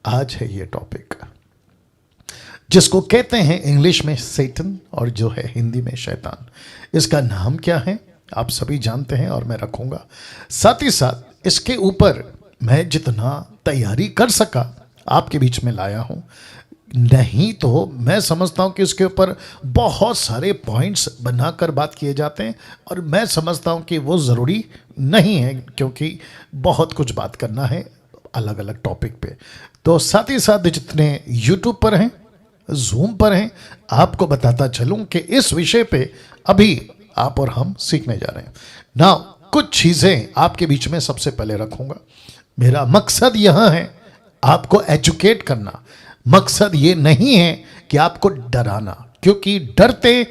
आज है ये टॉपिक जिसको कहते हैं इंग्लिश में सैटन और जो है हिंदी में शैतान। इसका नाम क्या है आप सभी जानते हैं और मैं रखूंगा। साथ ही साथ इसके ऊपर मैं जितना तैयारी कर सका आपके बीच में लाया हूं, नहीं तो मैं समझता हूं कि इसके ऊपर बहुत सारे पॉइंट्स बनाकर बात किए जाते हैं और मैं समझता हूं कि वो ज़रूरी नहीं है, क्योंकि बहुत कुछ बात करना है अलग अलग टॉपिक पे। तो साथ ही साथ जितने यूट्यूब पर हैं, जूम पर हैं, आपको बताता चलूं कि इस विषय पे अभी आप और हम सीखने जा रहे हैं ना। कुछ चीज़ें आपके बीच में सबसे पहले रखूंगा। मेरा मकसद यह है आपको एजुकेट करना, मकसद ये नहीं है कि आपको डराना, क्योंकि डरते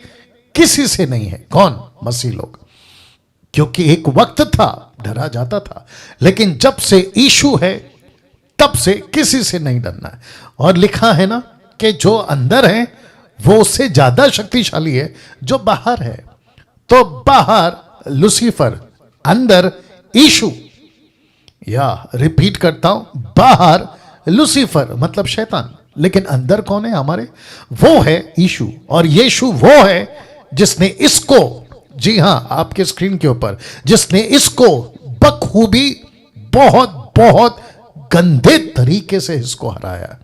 किसी से नहीं है। कौन? मसीह लोग। क्योंकि एक वक्त था डरा जाता था, लेकिन जब से यीशु है तब से किसी से नहीं डरना है। और लिखा है ना कि जो अंदर है वो उससे ज्यादा शक्तिशाली है जो बाहर है। तो बाहर लूसीफर, अंदर यीशु। या रिपीट करता हूं, बाहर लूसीफर मतलब शैतान, लेकिन अंदर कौन है हमारे? वो है यीशु। और यीशु वो है जिसने इसको, जी हां आपके स्क्रीन के ऊपर, जिसने इसको बखूबी बहुत बहुत गंदे तरीके से इसको हराया।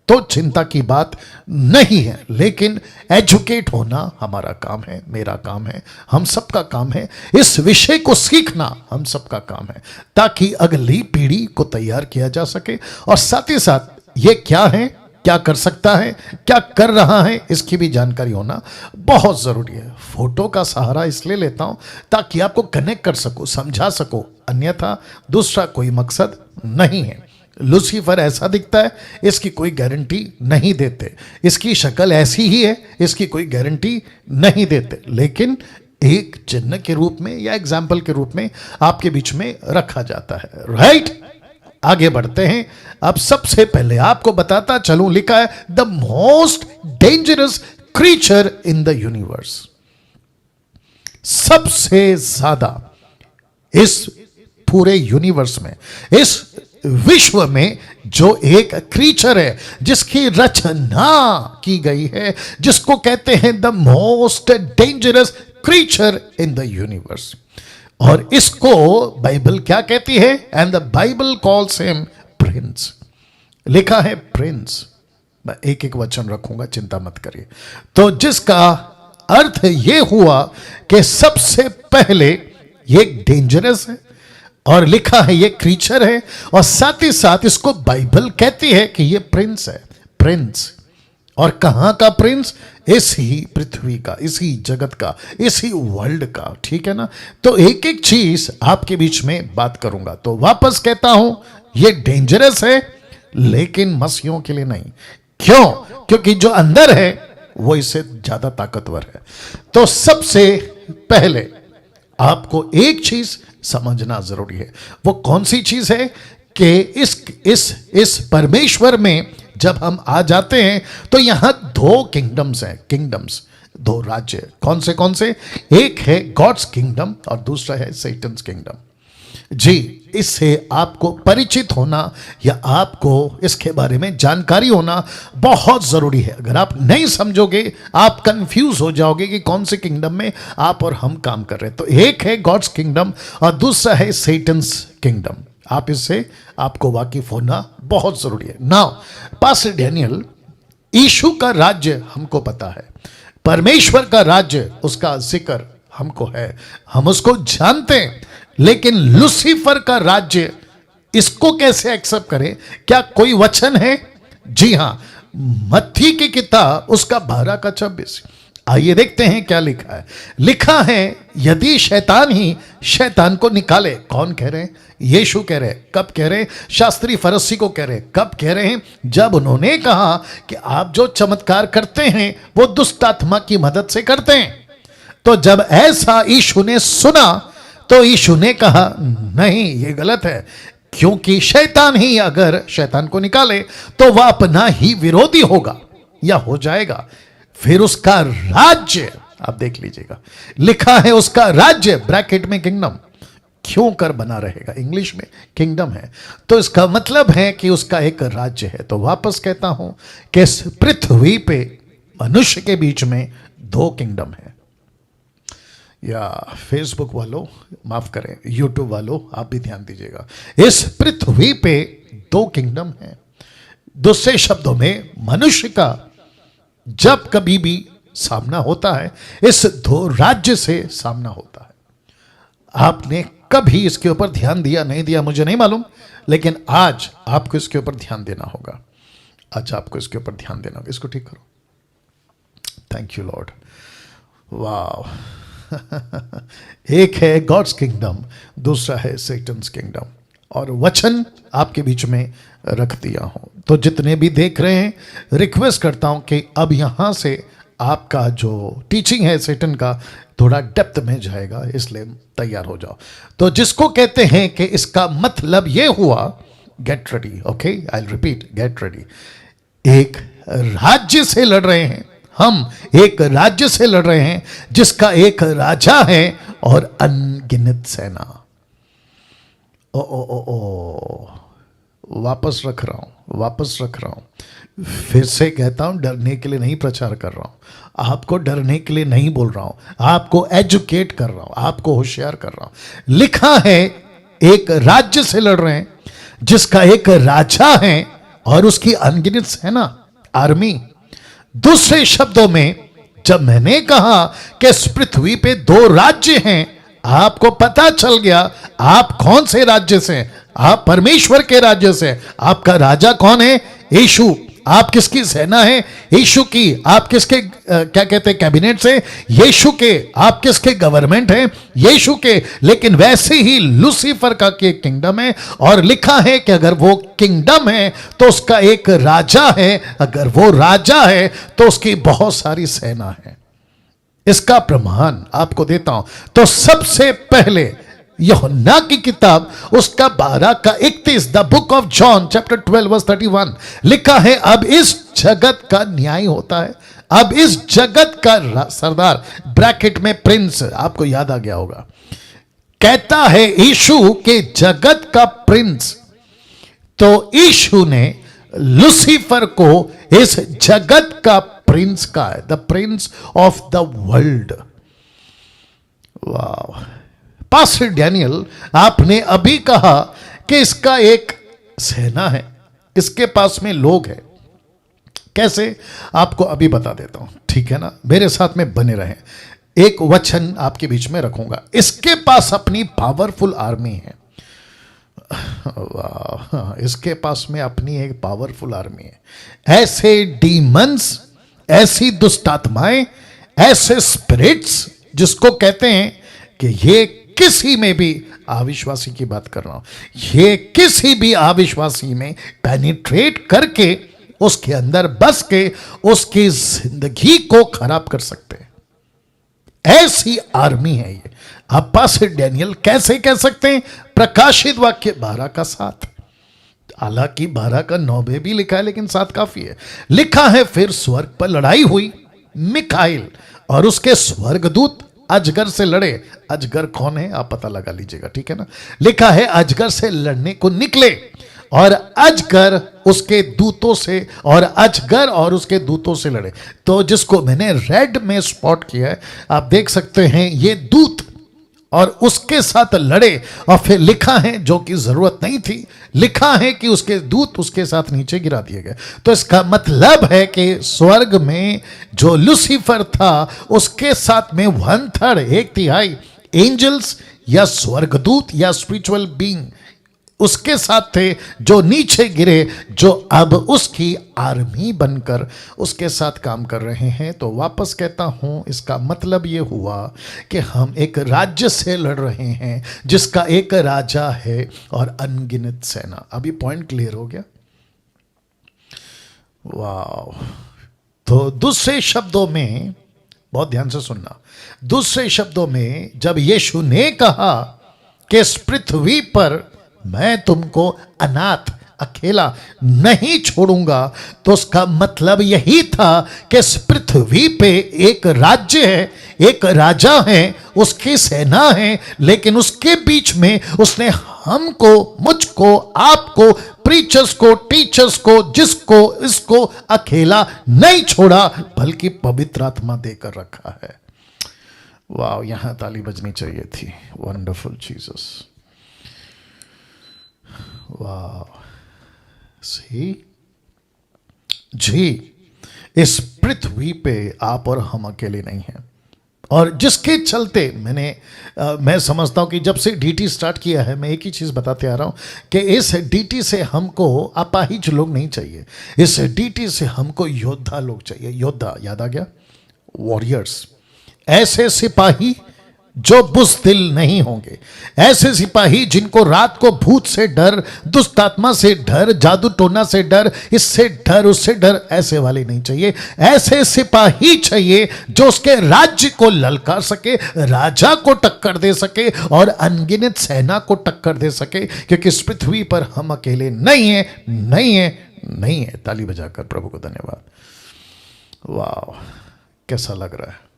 तो चिंता की बात नहीं है, लेकिन एजुकेट होना हमारा काम है, मेरा काम है, हम सबका काम है। इस विषय को सीखना हम सबका काम है, ताकि अगली पीढ़ी को तैयार किया जा सके। और साथ ही साथ ये क्या है, क्या कर सकता है, क्या कर रहा है, इसकी भी जानकारी होना बहुत ज़रूरी है। फोटो का सहारा इसलिए लेता हूं ताकि आपको कनेक्ट कर सको, समझा सको, अन्यथा दूसरा कोई मकसद नहीं है। लूसीफर ऐसा दिखता है, इसकी कोई गारंटी नहीं देते। इसकी शक्ल ऐसी ही है, इसकी कोई गारंटी नहीं देते, लेकिन एक चिन्ह के रूप में या एग्जाम्पल के रूप में आपके बीच में रखा जाता है। राइट, आगे बढ़ते हैं। अब सबसे पहले आपको बताता चलूं, लिखा है the most dangerous creature in the universe. सबसे ज्यादा इस पूरे यूनिवर्स में, इस विश्व में जो एक क्रीचर है जिसकी रचना की गई है, जिसको कहते हैं the most dangerous creature in the universe. और इसको बाइबल क्या कहती है? And the Bible calls him Prince. लिखा है प्रिंस। मैं एक एक वचन रखूंगा, चिंता मत करिए। तो जिसका अर्थ यह हुआ कि सबसे पहले ये डेंजरस है, और लिखा है ये क्रीचर है, और साथ ही साथ इसको बाइबल कहती है कि ये प्रिंस है। प्रिंस, और कहां का प्रिंस? इसी पृथ्वी का, इसी जगत का, इसी वर्ल्ड का। ठीक है ना? तो एक एक चीज आपके बीच में बात करूंगा। तो वापस कहता हूं, ये डेंजरस है, लेकिन मसीहों के लिए नहीं। क्यों? क्योंकि जो अंदर है वो इससे ज्यादा ताकतवर है। तो सबसे पहले आपको एक चीज समझना जरूरी है। वो कौन सी चीज है? कि इस परमेश्वर में जब हम आ जाते हैं तो यहां दो किंगडम्स हैं, किंगडम्स, दो राज्य। कौन से? एक है गॉड्स किंगडम और दूसरा है सैटन्स किंगडम। जी, इससे आपको परिचित होना या आपको इसके बारे में जानकारी होना बहुत जरूरी है। अगर आप नहीं समझोगे आप कंफ्यूज हो जाओगे कि कौन से किंगडम में आप और हम काम कर रहे हैं। तो एक है गॉड्स किंगडम और दूसरा है सैटन्स किंगडम। आप इससे आपको वाकिफ होना बहुत जरूरी है। नाउ पास्टर डैनियल, यीशु का राज्य हमको पता है, परमेश्वर का राज्य, उसका जिक्र हमको है, हम उसको जानते हैं, लेकिन लूसीफर का राज्य, इसको कैसे एक्सेप्ट करें? क्या कोई वचन है? जी हां, मत्ती की किताब उसका 12:26। आइए देखते हैं क्या लिखा है। लिखा है यदि शैतान ही शैतान को निकाले। कौन कह रहे हैं? यीशु कह रहे हैं। कब कह रहे हैं? शास्त्री फरीसी को कह रहे हैं। कब कह रहे हैं? जब उन्होंने कहा कि आप जो चमत्कार करते हैं वो दुष्ट आत्मा की मदद से करते हैं। तो जब ऐसा यीशु ने सुना तो यीशु ने कहा नहीं, ये गलत है, क्योंकि शैतान ही अगर शैतान को निकाले तो वह अपना ही विरोधी होगा या हो जाएगा। फिर उसका राज्य, आप देख लीजिएगा, लिखा है उसका राज्य, ब्रैकेट में किंगडम। सदियों कर बना रहेगा। इंग्लिश में किंगडम है, तो इसका मतलब है कि उसका एक राज्य है। तो वापस कहता हूं कि इस पृथ्वी पे मनुष्य के बीच में दो किंगडम है। या फेसबुक वालों माफ करें, यूट्यूब वालों आप भी ध्यान दीजिएगा, इस पृथ्वी पे दो किंगडम है। दूसरे शब्दों में मनुष्य का जब कभी भी सामना होता है, इस दो राज्य से सामना होता है। आपने कभी इसके ऊपर ध्यान दिया नहीं दिया मुझे नहीं मालूम, लेकिन आज आपको इसके ऊपर ध्यान देना होगा। आज आपको इसके ऊपर ध्यान देना होगा। इसको ठीक करो। Thank you Lord. वाह। एक है गॉड्स किंगडम, दूसरा है सैटन्स किंगडम, और वचन आपके बीच में रख दिया हूं। तो जितने भी देख रहे हैं, रिक्वेस्ट करता हूं कि अब यहां से आपका जो टीचिंग है सैटन का थोड़ा डेप्थ में जाएगा, इसलिए तैयार हो जाओ। तो जिसको कहते हैं कि इसका मतलब ये हुआ, get ready. Okay, I will repeat, get ready. एक राज्य से लड़ रहे हैं हम, एक राज्य से लड़ रहे हैं जिसका एक राजा है और अनगिनत सेना। ओ ओ ओ ओ, वापस रख रहा हूं, फिर से कहता हूं, डरने के लिए नहीं प्रचार कर रहा हूं, आपको डरने के लिए नहीं बोल रहा हूं, आपको एजुकेट कर रहा हूं, आपको होशियार कर रहा हूं। लिखा है एक राज्य से लड़ रहे हैं जिसका एक राजा है और उसकी अनगिनत सेना, आर्मी। दूसरे शब्दों में जब मैंने कहा कि इस पृथ्वी पे दो राज्य हैं, आपको पता चल गया आप कौन से राज्य से, आप परमेश्वर के राज्य से। आपका राजा कौन है? यीशु। आप किसकी सेना है? यीशु की। आप किसके क्या कहते हैं कैबिनेट से? यीशु के। आप किसके गवर्नमेंट है? यीशु के। लेकिन वैसे ही लूसीफर का के किंगडम है, और लिखा है कि अगर वो किंगडम है तो उसका एक राजा है, अगर वो राजा है तो उसकी बहुत सारी सेना है। इसका प्रमाण आपको देता हूं। तो सबसे पहले यूहन्ना की किताब उसका 12 का 31, the book of John chapter 12 verse 31 लिखा है, अब इस जगत का न्याय होता है। अब इस जगत का सरदार, ब्रैकेट में प्रिंस, आपको याद आ गया होगा, कहता है यीशु के जगत का प्रिंस। तो यीशु ने लूसीफर को इस जगत का प्रिंस का है, the Prince of the world. वाह। पास्टर डैनियल, आपने अभी कहा कि इसका एक सेना है, इसके पास में लोग हैं। कैसे? आपको अभी बता देता हूं, ठीक है ना? मेरे साथ में बने रहें। एक वचन आपके बीच में रखूंगा। इसके पास अपनी पावरफुल आर्मी है। वाह, इसके पास में अपनी एक पावरफुल आर्मी है। ऐसे डीमंस, ऐसी दुष्ट आत्माएं, ऐसे स्पिरिट्स जिसको कहते हैं कि ये किसी में भी, अविश्वासी की बात कर रहा हूं, ये किसी भी अविश्वासी में पेनिट्रेट करके उसके अंदर बस के उसकी जिंदगी को खराब कर सकते हैं। ऐसी आर्मी है ये। आप पास्टर डैनियल कैसे कह सकते हैं? प्रकाशित वाक्य 12 का 7, हालांकि 12 का 9 में भी लिखा है, लेकिन 7 काफी है। लिखा है, फिर स्वर्ग पर लड़ाई हुई, मिकाइल और उसके स्वर्गदूत अजगर से लड़े। अजगर कौन है आप पता लगा लीजिएगा, ठीक है ना? लिखा है अजगर से लड़ने को निकले, और अजगर उसके दूतों से, और अजगर और उसके दूतों से लड़े। तो जिसको मैंने रेड में स्पॉट किया है, आप देख सकते हैं, ये दूत और उसके साथ लड़े। और फिर लिखा है, जो कि जरूरत नहीं थी, लिखा है कि उसके दूत उसके साथ नीचे गिरा दिए गए। तो इसका मतलब है कि स्वर्ग में जो लूसीफर था, उसके साथ में 1/3, 1/3 एंजल्स या स्वर्गदूत या स्पिरिचुअल बीइंग उसके साथ थे, जो नीचे गिरे, जो अब उसकी आर्मी बनकर उसके साथ काम कर रहे हैं। तो वापस कहता हूं, इसका मतलब यह हुआ कि हम एक राज्य से लड़ रहे हैं जिसका एक राजा है और अनगिनत सेना। अभी पॉइंट क्लियर हो गया? वाह। तो दूसरे शब्दों में, बहुत ध्यान से सुनना, दूसरे शब्दों में जब यीशु ने कहा कि इस पृथ्वी पर मैं तुमको अनाथ, अकेला नहीं छोड़ूंगा, तो उसका मतलब यही था कि इस पृथ्वी पे एक राज्य है, एक राजा है, उसकी सेना है, लेकिन उसके बीच में उसने हमको, मुझको, आपको, प्रीचर्स को, टीचर्स को, जिसको, इसको अकेला नहीं छोड़ा, बल्कि पवित्र आत्मा देकर रखा है। वाह, यहां ताली बजनी चाहिए थी। वंडरफुल जीसस, वाह। सी जी, इस पृथ्वी पे आप और हम अकेले नहीं हैं, और जिसके चलते मैं समझता हूं कि जब से डीटी स्टार्ट किया है, मैं एक ही चीज बताते आ रहा हूं कि इस डीटी से हमको अपाहिज लोग नहीं चाहिए, इस डीटी से हमको योद्धा लोग चाहिए। योद्धा याद आ गया, वॉरियर्स, ऐसे सिपाही जो बुज़दिल नहीं होंगे, ऐसे सिपाही जिनको रात को भूत से डर, दुष्ट आत्मा से डर, जादू टोना से डर, इससे डर, उससे डर, ऐसे वाले नहीं चाहिए। ऐसे सिपाही चाहिए जो उसके राज्य को ललकार सके, राजा को टक्कर दे सके और अनगिनत सेना को टक्कर दे सके, क्योंकि इस पृथ्वी पर हम अकेले नहीं है, नहीं है, नहीं है। ताली बजाकर प्रभु को धन्यवाद। वाह, कैसा लग रहा है।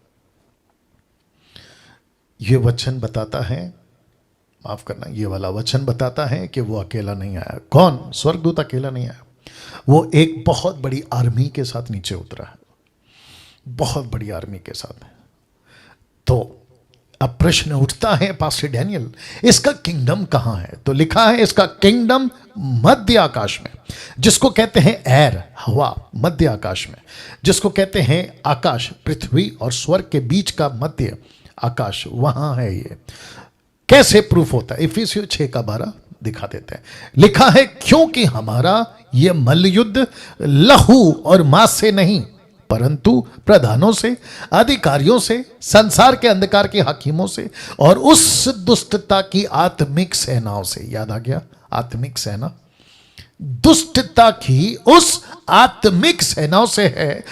ये वचन बताता है, माफ करना, ये वाला वचन बताता है कि वो अकेला नहीं आया। कौन? स्वर्गदूत अकेला नहीं आया, वो एक बहुत बड़ी आर्मी के साथ नीचे उतरा है, बहुत बड़ी आर्मी के साथ। तो अब प्रश्न उठता है, पास्टर डैनियल, इसका किंगडम कहां है? तो लिखा है इसका किंगडम मध्य आकाश में, जिसको कहते हैं एयर, हवा, मध्य आकाश में, जिसको कहते हैं आकाश, पृथ्वी और स्वर्ग के बीच का मध्य आकाश, वहां है। ये कैसे प्रूफ होता है? इफिसियों 6:12 दिखा देते हैं। लिखा है, क्योंकि हमारा यह मल्लयुद्ध लहू और मांस से नहीं, परंतु प्रधानों से, अधिकारियों से, संसार के अंधकार के हाकिमों से और उस दुष्टता की आत्मिक सेनाओं से। याद आ गया, आत्मिक सेना, दुष्टता की उस आत्मिक सेनाओं से है।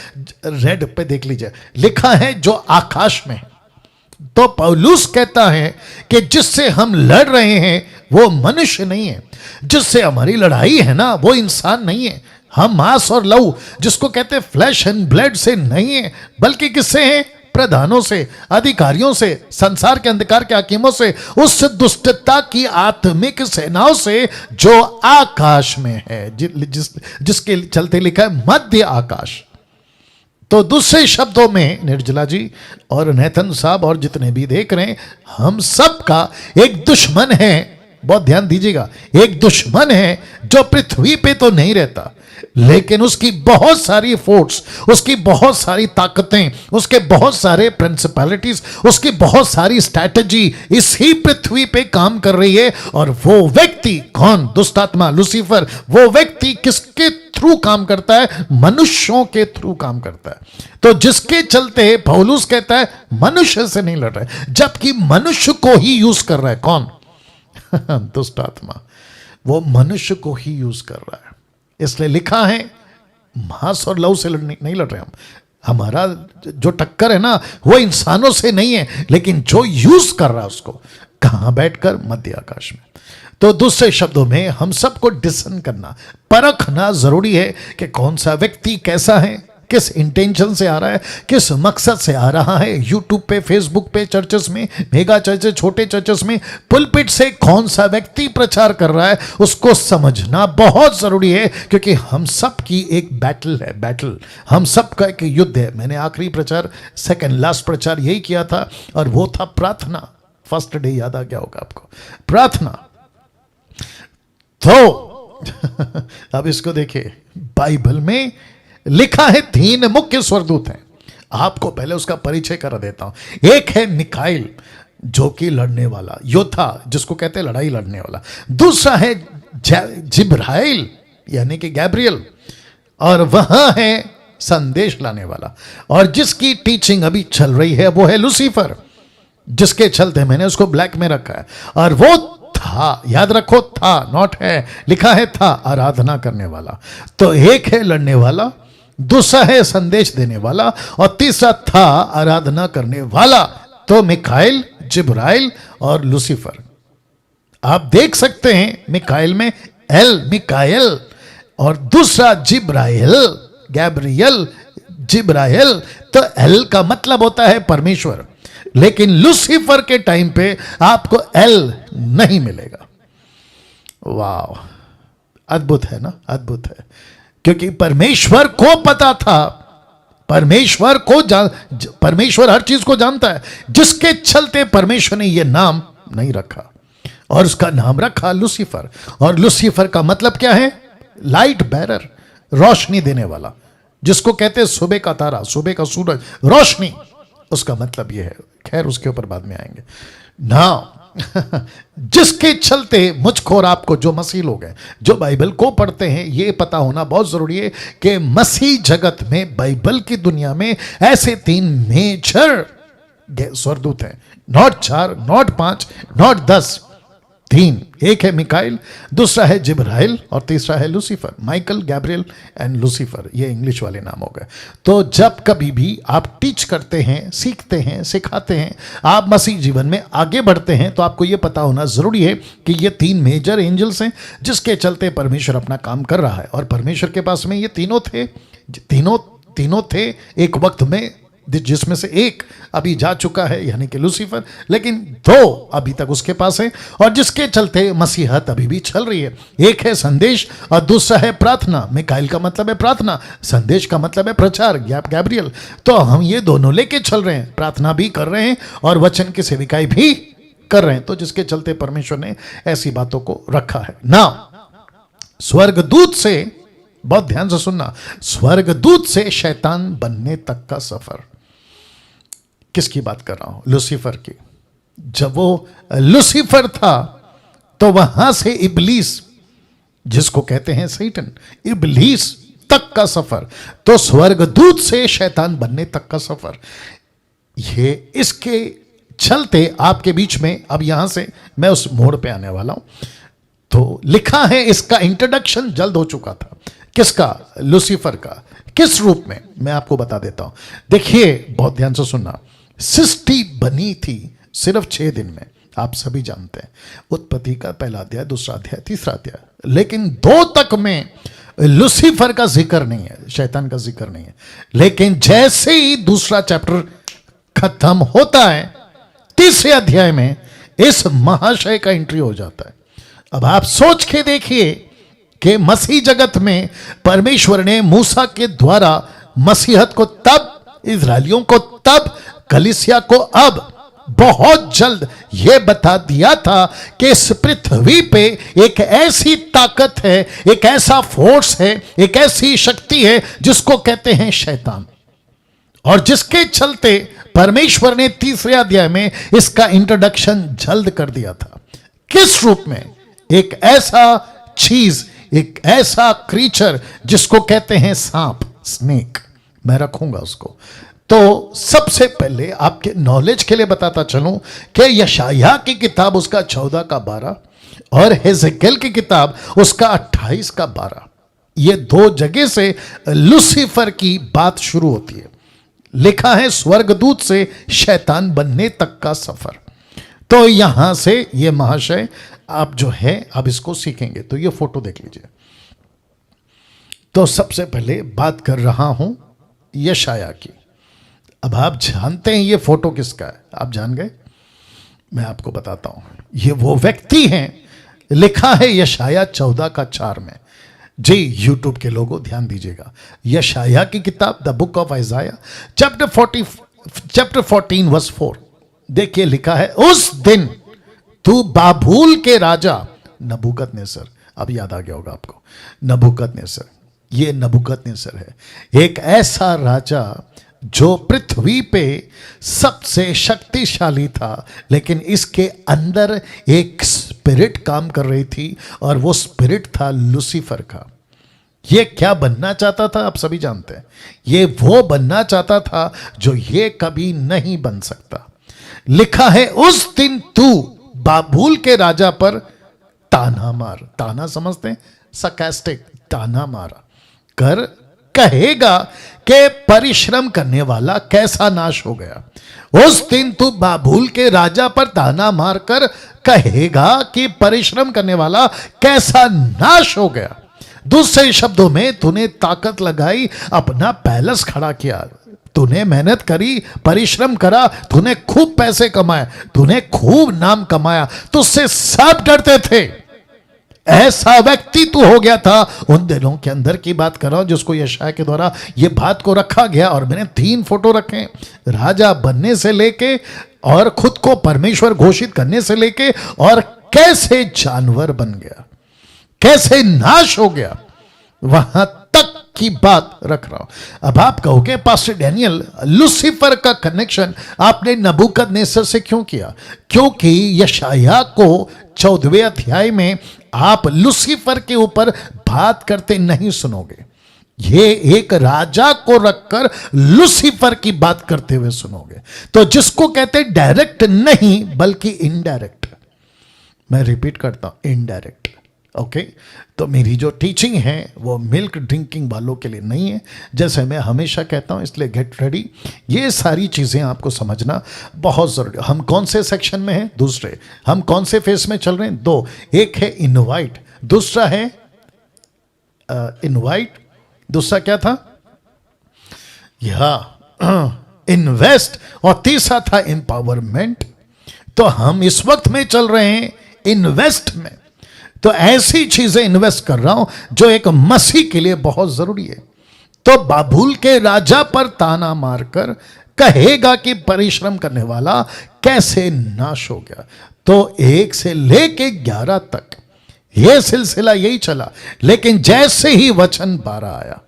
रेड पे देख लीजिए, लिखा है जो आकाश में है। तो पौलुस कहता है कि जिससे हम लड़ रहे हैं वो मनुष्य नहीं है, जिससे हमारी लड़ाई है ना वो इंसान नहीं है, हम मांस और लहू, जिसको कहते हैं फ्लैश एंड ब्लड से नहीं है, बल्कि किससे है? प्रधानों से, अधिकारियों से, संसार के अंधकार के हाकिमों से, उस दुष्टता की आत्मिक सेनाओं से जो आकाश में है, जिसके चलते लिखा है मध्य आकाश। तो दूसरे शब्दों में निर्जला जी और नेथन साहब और जितने भी देख रहे हैं, हम सब का एक दुश्मन है, बहुत ध्यान दीजिएगा, एक दुश्मन है जो पृथ्वी पे तो नहीं रहता, लेकिन उसकी बहुत सारी फोर्स, उसकी बहुत सारी ताकतें, उसके बहुत सारे प्रिंसिपैलिटीज, उसकी बहुत सारी स्ट्रैटेजी इसी पृथ्वी पे काम कर रही है। और वो व्यक्ति कौन? दुष्ट आत्मा, लूसीफर। वो व्यक्ति किसके थ्रू काम करता है? मनुष्यों के थ्रू काम करता है। तो जिसके चलते पौलुस कहता है मनुष्य से नहीं लड़ रहा है, जबकि मनुष्य को ही यूज कर रहा है। कौन? दुष्ट आत्मा, वो मनुष्य को ही यूज कर रहा है। इसलिए लिखा है मांस और लहू से नहीं लड़ रहे हम, हमारा जो टक्कर है ना वो इंसानों से नहीं है, लेकिन जो यूज कर रहा है उसको, कहां बैठकर? मध्य आकाश में। तो दूसरे शब्दों में हम सबको डिसन करना, परखना जरूरी है कि कौन सा व्यक्ति कैसा है, किस इंटेंशन से आ रहा है, किस मकसद से आ रहा है। यूट्यूब पे, फेसबुक पे, चर्चेस में, मेगा चर्चेस, छोटे चर्चेस में, पुलपिट से कौन सा व्यक्ति प्रचार कर रहा है, उसको समझना बहुत जरूरी है, क्योंकि हम सब की एक बैटल है, बैटल, हम सब का एक युद्ध है। मैंने आखिरी प्रचार, सेकंड लास्ट प्रचार यही किया था, और वो था प्रार्थना। फर्स्ट डे याद आ गया होगा आपको, प्रार्थना। तो अब इसको देखिए, बाइबल में लिखा है 3 मुख्य स्वर्गदूत हैं। आपको पहले उसका परिचय करा देता हूं। एक है मिकाइल, जो कि लड़ने वाला योद्धा, जिसको कहते हैं लड़ाई लड़ने वाला। दूसरा है जिब्राइल, यानी कि गैब्रियल, और वहां है संदेश लाने वाला। और जिसकी टीचिंग अभी चल रही है वो है लूसीफर, जिसके चलते मैंने उसको ब्लैक में रखा है। और वो था, याद रखो, था, नॉट है, लिखा है था, आराधना करने वाला। तो एक है लड़ने वाला, दूसरा है संदेश देने वाला, और तीसरा था आराधना करने वाला। तो मिकाइल, जिब्राइल और लूसीफर। आप देख सकते हैं मिकाइल में एल मिकाएल और दूसरा जिब्राइल, गैब्रियल, जिब्राइल। तो एल का मतलब होता है परमेश्वर, लेकिन लूसीफर के टाइम पे आपको एल नहीं मिलेगा। वाह, अद्भुत है ना, अद्भुत है। क्योंकि परमेश्वर को पता था, परमेश्वर हर चीज को जानता है, जिसके चलते परमेश्वर ने यह नाम नहीं रखा और उसका नाम रखा लूसीफर। और लूसीफर का मतलब क्या है? लाइट बेरर, रोशनी देने वाला, जिसको कहते हैं सुबह का तारा, सुबह का सूरज, रोशनी, उसका मतलब यह है। खैर उसके ऊपर बाद में आएंगे ना। जिसके चलते मुझको और आपको, जो मसीह लोग हैं, जो बाइबल को पढ़ते हैं, यह पता होना बहुत जरूरी है कि मसीह जगत में, बाइबल की दुनिया में ऐसे 3 मेजर स्वर्गदूत हैं। Not 4, not 5, not 10, 3। एक है मिकाइल, दूसरा है जिब्राइल और तीसरा है Lucifer. Michael, Gabriel and Lucifer, ये इंग्लिश वाले नाम हो गए। तो जब कभी भी आप टीच करते हैं, सीखते हैं, सिखाते हैं, आप मसीह जीवन में आगे बढ़ते हैं, तो आपको ये पता होना जरूरी है कि ये 3 मेजर एंजल्स हैं, जिसके चलते परमेश्वर अपना काम कर रहा है। और परमेश्वर के पास में ये तीनों थे एक वक्त में, जिसमें से एक अभी जा चुका है यानी कि लूसीफर, लेकिन 2 अभी तक उसके पास है, और जिसके चलते मसीहत अभी भी चल रही है। एक है संदेश और दूसरा है प्रार्थना। मिकाइल का मतलब है प्रार्थना, संदेश का मतलब है प्रचार, गैब्रियल। तो हम ये दोनों लेके चल रहे हैं, प्रार्थना भी कर रहे हैं और वचन की सेविकाई भी कर रहे हैं। तो जिसके चलते परमेश्वर ने ऐसी बातों को रखा है ना। स्वर्गदूत से, बहुत ध्यान से सुनना, स्वर्गदूत से शैतान बनने तक का सफर। किसकी बात कर रहा हूं? लूसीफर की। जब वो लूसीफर था तो वहां से इब्लीस, जिसको कहते हैं सैटन, इब्लीस तक का सफर। तो स्वर्गदूत से शैतान बनने तक का सफर, ये इसके चलते आपके बीच में, अब यहां से मैं उस मोड़ पे आने वाला हूं। तो लिखा है, इसका इंट्रोडक्शन जल्द हो चुका था। किसका? लूसीफर का। किस रूप में? मैं आपको बता देता हूं। देखिए, बहुत ध्यान से सुनना। सृष्टि बनी थी सिर्फ 6 दिन में, आप सभी जानते हैं। उत्पत्ति का पहला अध्याय, दूसरा अध्याय, तीसरा अध्याय। लेकिन 2 तक में लूसीफर का जिक्र नहीं है, शैतान का जिक्र नहीं है। लेकिन जैसे ही दूसरा चैप्टर खत्म होता है, तीसरे अध्याय में इस महाशय का एंट्री हो जाता है। अब आप सोच के देखिए कि मसीह जगत में परमेश्वर ने मूसा के द्वारा मसीहत को तब, इजराइलियों को तब, कलीसिया को अब, बहुत जल्द यह बता दिया था कि इस पृथ्वी पे एक ऐसी ताकत है, एक ऐसा फोर्स है, एक ऐसी शक्ति है जिसको कहते हैं शैतान। और जिसके चलते परमेश्वर ने तीसरे अध्याय में इसका इंट्रोडक्शन जल्द कर दिया था। किस रूप में? एक ऐसा चीज, एक ऐसा क्रीचर जिसको कहते हैं सांप, स्नेक। मैं रखूंगा उसको। तो सबसे पहले आपके नॉलेज के लिए बताता चलूं कि यशायाह की किताब उसका 14 का 12 और हेजेकियेल की किताब उसका 28 का 12, ये 2 जगह से लूसीफर की बात शुरू होती है। लिखा है स्वर्गदूत से शैतान बनने तक का सफर। तो यहां से ये महाशय आप जो है, अब इसको सीखेंगे। तो ये फोटो देख लीजिए। तो सबसे पहले बात कर रहा हूं यशायाह की। अब आप जानते हैं ये फोटो किसका है? आप जान गए? मैं आपको बताता हूं। ये वो व्यक्ति हैं, लिखा है यशायाह 14 का 4 में। जी यूट्यूब के लोगों ध्यान दीजिएगा। यशायाह की किताब the book of Isaiah chapter 14 verse 4। देखिए लिखा है, उस दिन तू बाबुल के राजा नबूकदनेस्सर, अब याद आ गया होगा आपको, नबूकदनेस्सर, ये नबूकदनेस्सर है, एक ऐसा राजा जो पृथ्वी पे सबसे शक्तिशाली था, लेकिन इसके अंदर एक स्पिरिट काम कर रही थी और वो स्पिरिट था लूसीफर का। ये क्या बनना चाहता था? आप सभी जानते हैं। ये वो बनना चाहता था जो ये कभी नहीं बन सकता। लिखा है, उस दिन तू बाबुल के राजा पर ताना मार। ताना समझते हैं? सरकास्टिक, ताना मारा कर कहेगा कि परिश्रम करने वाला कैसा नाश हो गया। उस दिन तू बाबुल के राजा पर ताना मारकर कहेगा कि परिश्रम करने वाला कैसा नाश हो गया। दूसरे शब्दों में, तूने ताकत लगाई, अपना पैलेस खड़ा किया, तूने मेहनत करी, परिश्रम करा, तूने खूब पैसे कमाए, तूने खूब नाम कमाया, तुझसे सब डरते थे। ऐसा व्यक्ति तू हो गया था। उन दिनों के अंदर की बात कर रहा हूं जिसको यशायाह के द्वारा ये बात को रखा गया। और मैंने 3 फोटो रखे, राजा बनने से लेके और खुद को परमेश्वर घोषित करने से लेके और कैसे जानवर बन गया, कैसे नाश हो गया, वहां तक की बात रख रहा हूं। अब आप कहोगे पास्टर डैनियल, लूसीफर का कनेक्शन आपने नबूकदनेस्सर से क्यों किया? क्योंकि यशायाह को 14वें अध्याय में आप लूसीफर के ऊपर बात करते नहीं सुनोगे। ये एक राजा को रखकर लूसीफर की बात करते हुए सुनोगे। तो जिसको कहते डायरेक्ट नहीं बल्कि इनडायरेक्ट, मैं रिपीट करता हूं, इनडायरेक्ट। ओके, तो मेरी जो टीचिंग है वो मिल्क ड्रिंकिंग वालों के लिए नहीं है, जैसे मैं हमेशा कहता हूं। इसलिए गेट रेडी, ये सारी चीज़ें आपको समझना बहुत ज़रूरी। हम कौन से सेक्शन में हैं? दूसरे। हम कौन से फेस में चल रहे हैं? 2। एक है इनवाइट, दूसरा है इनवाइट, दूसरा क्या था? इन्वेस्ट, और तीसरा था एम्पावरमेंट। तो हम इस वक्त में चल रहे हैं इन्वेस्ट में। तो ऐसी चीजें इन्वेस्ट कर रहा हूं जो एक मसीह के लिए बहुत जरूरी है। तो बाबुल के राजा पर ताना मारकर कहेगा कि परिश्रम करने वाला कैसे नाश हो गया। तो 1 से लेके 11 तक यह सिलसिला यही चला। लेकिन जैसे ही वचन 12 आया,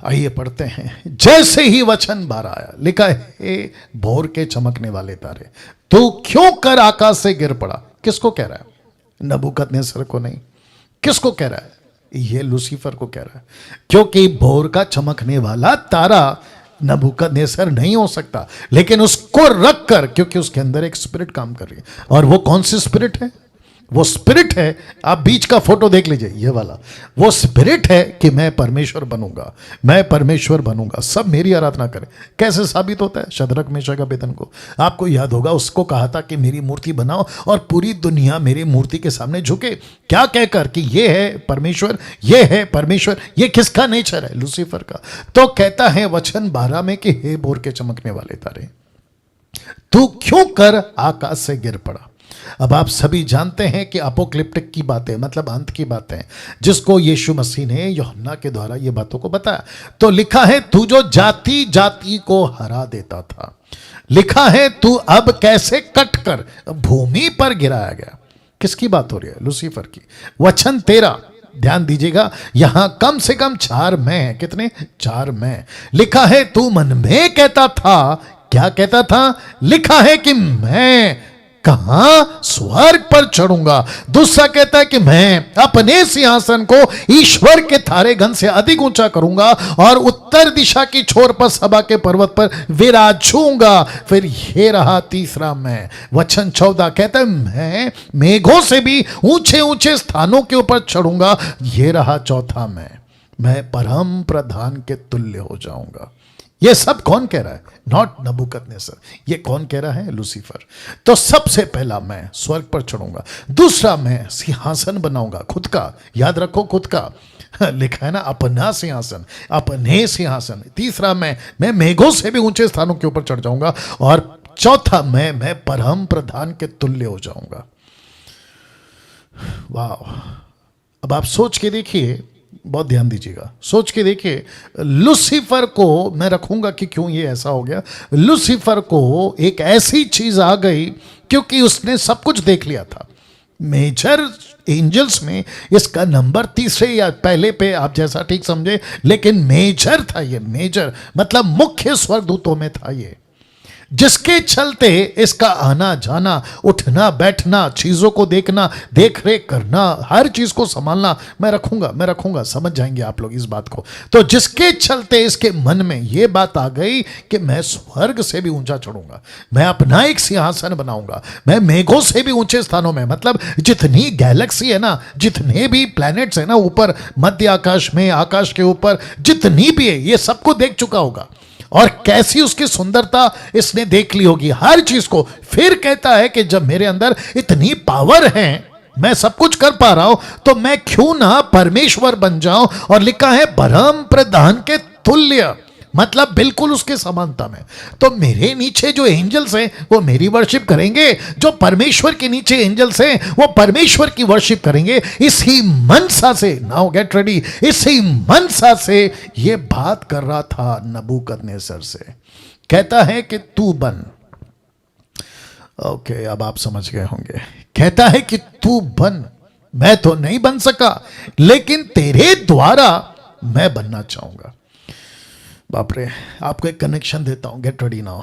आइए पढ़ते हैं। जैसे ही वचन 12 आया, लिखा है, भोर के चमकने वाले तारे, तू क्यों कर आकाश से गिर पड़ा? किसको कह रहा है? नबूकदनेस्सर को नहीं। किसको कह रहा है? ये लूसीफर को कह रहा है। क्योंकि भोर का चमकने वाला तारा नबूकदनेस्सर नहीं हो सकता, लेकिन उसको रखकर, क्योंकि उसके अंदर एक स्पिरिट काम कर रही है। और वो कौन सी स्पिरिट है? वो स्पिरिट है, आप बीच का फोटो देख लीजिए, ये वाला, वो स्पिरिट है कि मैं परमेश्वर बनूंगा, मैं परमेश्वर बनूंगा, सब मेरी आराधना करें। कैसे साबित होता है? शद्रक मेशक अबेदनगो, आपको याद होगा, उसको कहा था कि मेरी मूर्ति बनाओ और पूरी दुनिया मेरी मूर्ति के सामने झुके, क्या कहकर कि ये है परमेश्वर, ये है परमेश्वर। ये किसका नेचर है? लूसीफर का। तो कहता है वचन 12 में कि हे भोर के चमकने वाले तारे, तू क्यों कर आकाश से गिर पड़ा। अब आप सभी जानते हैं कि अपोक्लिप्टिक की बातें, मतलब अंत की बातें, जिसको यीशु मसीह ने यूहन्ना के द्वारा ये बातों को बताया। तो लिखा है, तू जो जाति जाति को हरा देता था, लिखा है तू अब कैसे कटकर भूमि पर गिराया गया। किसकी बात हो रही है? लूसीफर की। वचन 13, ध्यान दीजिएगा, यहां कम से कम 4 मैं। कितने? 4 मैं। लिखा है तू मन में कहता था, क्या कहता था? लिखा है कि मैं कहां? स्वर्ग पर चढ़ूंगा। दूसरा कहता है कि मैं अपने सिंहासन को ईश्वर के तारेगण से अधिक ऊंचा करूंगा और उत्तर दिशा की छोर पर सभा के पर्वत पर विराजूंगा। फिर ये रहा तीसरा मैं। वचन 14 कहता है, मैं मेघों से भी ऊंचे ऊंचे स्थानों के ऊपर चढ़ूंगा। ये रहा चौथा मैं परम प्रधान के तुल्य हो जाऊंगा। ये सब कौन कह रहा है? नॉट नबूकदनेस्सर। ये कौन कह रहा है? लूसीफर। तो सबसे पहला मैं स्वर्ग पर चढ़ूंगा, दूसरा मैं सिंहासन बनाऊंगा खुद का, याद रखो खुद का, लिखा है ना, अपना सिंहासन, अपने सिंहासन। तीसरा मैं मेघों से भी ऊंचे स्थानों के ऊपर चढ़ जाऊंगा, और चौथा मैं परम प्रधान के तुल्य हो जाऊंगा। वाह! अब आप सोच के देखिए, बहुत ध्यान दीजिएगा, सोच के देखिए, लूसीफर को मैं रखूंगा कि क्यों ये ऐसा हो गया। लूसीफर को एक ऐसी चीज आ गई क्योंकि उसने सब कुछ देख लिया था। मेजर एंजल्स में इसका नंबर तीसरे या पहले पे, आप जैसा ठीक समझे, लेकिन मेजर था ये। मेजर मतलब मुख्य स्वर्गदूतों में था ये, जिसके चलते इसका आना जाना, उठना बैठना, चीजों को देखना, देख रेख करना, हर चीज को संभालना मैं रखूंगा। समझ जाएंगे आप लोग इस बात को। तो जिसके चलते इसके मन में यह बात आ गई कि मैं स्वर्ग से भी ऊंचा चढ़ूंगा, मैं अपना एक सिंहासन बनाऊंगा, मैं मेघों से भी ऊंचे स्थानों में, मतलब जितनी गैलेक्सी है ना, जितने भी प्लैनेट्स है ना ऊपर मध्य आकाश में, आकाश के ऊपर जितनी भी है, ये सबको देख चुका होगा। और कैसी उसकी सुंदरता इसने देख ली होगी, हर चीज को। फिर कहता है कि जब मेरे अंदर इतनी पावर है, मैं सब कुछ कर पा रहा हूं, तो मैं क्यों ना परमेश्वर बन जाऊं। और लिखा है परम प्रधान के तुल्य, मतलब बिल्कुल उसके समानता में। तो मेरे नीचे जो एंजल्स हैं वो मेरी वर्शिप करेंगे, जो परमेश्वर के नीचे एंजल्स हैं वो परमेश्वर की वर्शिप करेंगे। इसी मनसा से, नाउ गेट रेडी, इसी मनसा से ये बात कर रहा था नबूकदनेस्सर से। कहता है कि तू बन, ओके अब आप समझ गए होंगे। कहता है कि तू बन, मैं तो नहीं बन सका, लेकिन तेरे द्वारा मैं बनना चाहूंगा। बाप रे, आपको एक कनेक्शन देता हूं, गेट रेडी नाउ।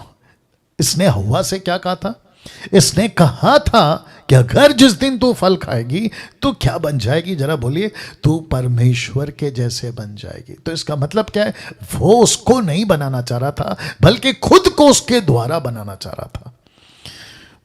इसने हव्वा से क्या कहा था? इसने कहा था कि अगर जिस दिन तू फल खाएगी तो क्या बन जाएगी, जरा बोलिए, तू परमेश्वर के जैसे बन जाएगी। तो इसका मतलब क्या है? वो उसको नहीं बनाना चाह रहा था, बल्कि खुद को उसके द्वारा बनाना चाह रहा था।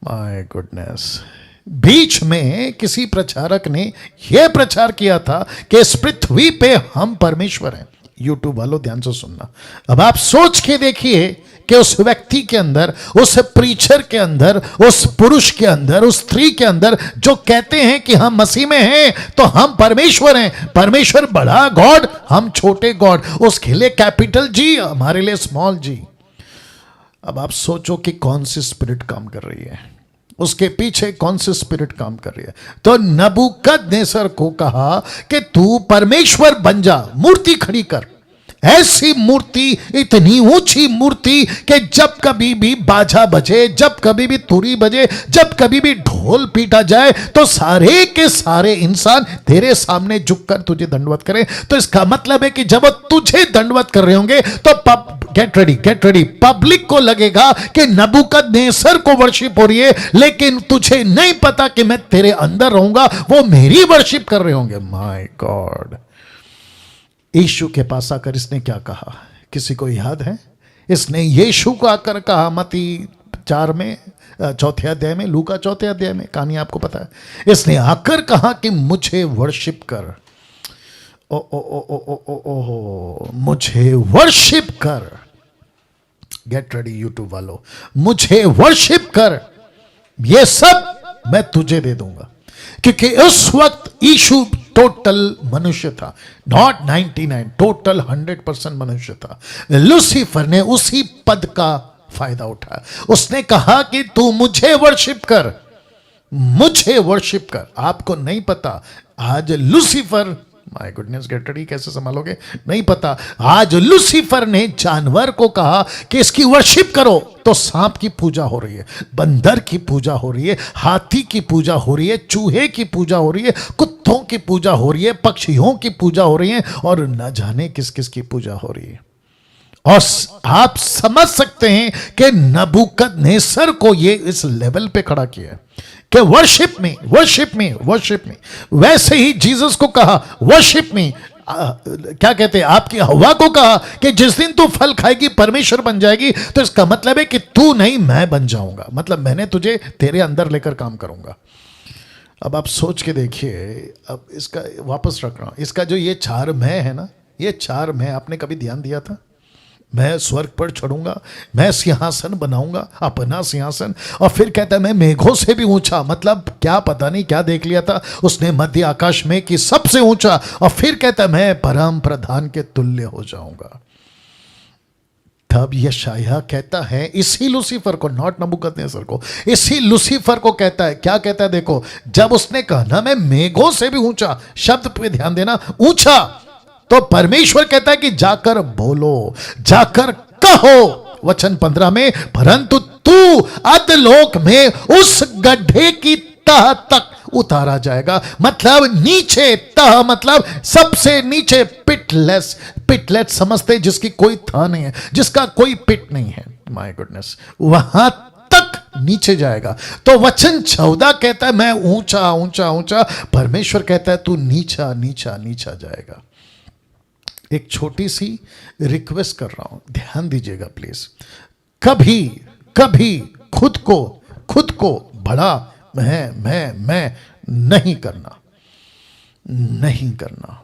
My goodness. बीच में किसी प्रचारक ने यह प्रचार किया था कि इस पृथ्वी पे हम परमेश्वर हैं। यूट्यूब वालों ध्यान से सुनना। अब आप सोच के देखिए कि उस व्यक्ति के अंदर, उस प्रीचर के अंदर, उस पुरुष के अंदर, उस स्त्री के अंदर जो कहते हैं कि हम मसीह में हैं तो हम परमेश्वर हैं, परमेश्वर बड़ा गॉड, हम छोटे गॉड, उसके लिए कैपिटल जी, हमारे लिए स्मॉल जी। अब आप सोचो कि कौन सी स्पिरिट काम कर रही है, उसके पीछे कौन सी स्पिरिट काम कर रही है। तो नबूकदनेस्सर को कहा कि तू परमेश्वर बन जा, मूर्ति खड़ी कर, ऐसी मूर्ति, इतनी ऊंची मूर्ति कि जब कभी भी बाजा बजे, जब कभी भी तुरी बजे, जब कभी भी ढोल पीटा जाए तो सारे के सारे इंसान तेरे सामने झुककर तुझे दंडवत करें। तो इसका मतलब है कि जब वो तुझे दंडवत कर रहे होंगे तो गेट रेडी, पब्लिक को लगेगा कि नबूकदनेस्सर को वर्शिप हो रही है, लेकिन तुझे नहीं पता कि मैं तेरे अंदर रहूंगा, वो मेरी वर्शिप कर रहे होंगे। My God. यीशु के पास आकर इसने क्या कहा, किसी को याद है? इसने यीशु को आकर कहा, मत्ती 4 में, 4 अध्याय में, लूका 4 अध्याय में, कहानी आपको पता है। इसने आकर कहा कि मुझे वर्शिप कर, ओ ओ ओ ओ ओ ओ ओ, मुझे वर्शिप कर। गेट रेडी यूट्यूब वालों, मुझे वर्शिप कर, ये सब मैं तुझे दे दूंगा। क्योंकि उस वक्त यीशु टोटल मनुष्य था, नॉट 99, टोटल 100% मनुष्य था। लूसीफर ने उसी पद का फायदा उठाया। उसने कहा कि तू मुझे वर्शिप कर, मुझे वर्शिप कर। आपको नहीं पता आज Lucifer, my goodness, get ready, कैसे संभालोगे नहीं पता। आज लूसीफर ने जानवर को कहा कि इसकी वर्शिप करो, तो सांप की पूजा हो रही है, बंदर की पूजा हो रही है, हाथी की पूजा हो रही है, चूहे की पूजा हो रही है, कुत्तों की पूजा हो रही है, पक्षियों की पूजा हो रही है, और न जाने किस किस की पूजा हो रही है। और आप समझ सकते हैं कि नबूकदनेस्सर को ये इस लेवल पे खड़ा किया है कि वर्शिप में, वर्शिप में, वर्शिप में। वैसे ही जीसस को कहा वर्शिप में, क्या कहते हैं, आपकी हव्वा को कहा कि जिस दिन तू फल खाएगी परमेश्वर बन जाएगी। तो इसका मतलब है कि तू नहीं, मैं बन जाऊंगा, मतलब मैंने तुझे तेरे अंदर लेकर काम करूंगा। अब आप सोच के देखिए, अब इसका वापस रख रहा हूं, इसका जो ये 4 मैं है ना, ये 4 मैं, आपने कभी ध्यान दिया था? मैं स्वर्ग पर चढ़ूंगा, मैं सिंहासन बनाऊंगा, अपना सिंहासन, और फिर कहता है मैं मेघों से भी ऊंचा, मतलब क्या पता नहीं क्या देख लिया था उसने मध्य आकाश में कि सबसे ऊंचा, और फिर कहता है मैं परम प्रधान के तुल्य हो जाऊंगा। तब यशायाह कहता है इसी लूसीफर को, नॉट नबूकदनेस्सर को, इसी लूसीफर को कहता है, क्या कहता है देखो, जब उसने कहा ना मैं मेघों से भी ऊंचा, शब्द पे ध्यान देना, ऊंचा, तो परमेश्वर कहता है कि जाकर बोलो, जाकर कहो, वचन 15 में, परंतु तू अधलोक में उस गड्ढे की तह तक उतारा जाएगा। मतलब नीचे, तह मतलब सबसे नीचे, पिटलेस, पिटलेस समझते जिसकी कोई तह नहीं है, जिसका कोई पिट नहीं है, माय गुडनेस, वहां तक नीचे जाएगा। तो वचन 14 कहता है मैं ऊंचा ऊंचा ऊंचा, परमेश्वर कहता है तू नीचा नीचा नीचा जाएगा। एक छोटी सी रिक्वेस्ट कर रहा हूं, ध्यान दीजिएगा प्लीज। कभी कभी खुद को बड़ा मैं नहीं करना, नहीं करना।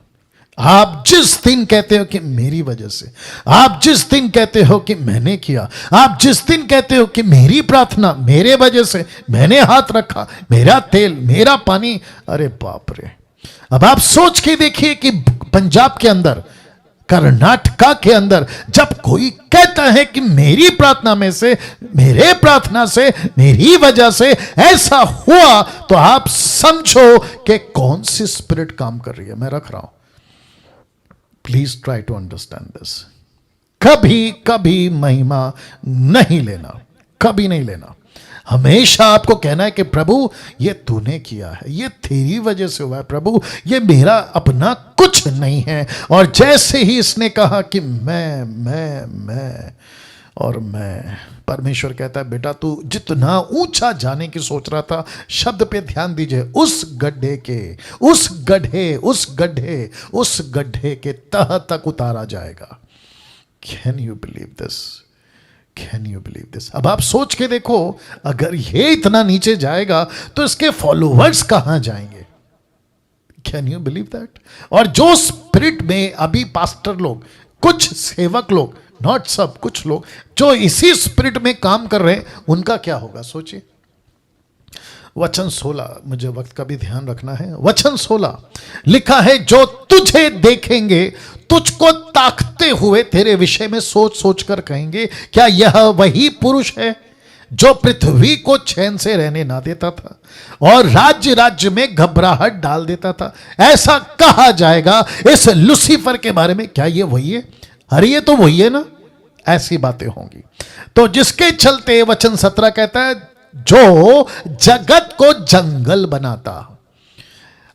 आप जिस दिन कहते हो कि मेरी वजह से, आप जिस दिन कहते हो कि मैंने किया, आप जिस दिन कहते हो कि मेरी प्रार्थना, मेरे वजह से, मैंने हाथ रखा, मेरा तेल, मेरा पानी, अरे बाप रे। अब आप सोच के देखिए कि पंजाब के अंदर, कर्नाटका के अंदर जब कोई कहता है कि मेरी प्रार्थना में से, मेरे प्रार्थना से, मेरी वजह से ऐसा हुआ, तो आप समझो कि कौन सी स्पिरिट काम कर रही है। मैं रख रहा हूं, please try to understand this. कभी कभी महिमा नहीं लेना, कभी नहीं लेना। हमेशा आपको कहना है कि प्रभु ये तूने किया है, ये तेरी वजह से हुआ है प्रभु, ये मेरा अपना कुछ नहीं है। और जैसे ही इसने कहा कि मैं और मैं, परमेश्वर कहता है बेटा तू जितना ऊंचा जाने की सोच रहा था, शब्द पे ध्यान दीजिए, उस गड्ढे के, उस गड्ढे के तह तक उतारा जाएगा। Can you believe this? Can you believe this? अब आप सोच के देखो, अगर ये इतना नीचे जाएगा तो इसके फॉलोवर्स कहां जाएंगे? Can you believe that? और जो स्पिरिट में अभी पास्टर लोग, कुछ सेवक लोग, नॉट सब, कुछ लोग जो इसी स्पिरिट में काम कर रहे हैं, उनका क्या होगा सोचिए। वचन 16, मुझे वक्त का भी ध्यान रखना है। वचन 16 लिखा है, जो तुझे देखेंगे तुझको ताकते हुए तेरे विषय में सोच सोच कर कहेंगे, क्या यह वही पुरुष है जो पृथ्वी को चैन से रहने ना देता था और राज्य राज्य में घबराहट डाल देता था? ऐसा कहा जाएगा इस लूसीफर के बारे में, क्या ये वही है? अरे ये तो वही है ना। ऐसी बातें होंगी। तो जिसके चलते वचन 17 कहता है, जो जगत को जंगल बनाता,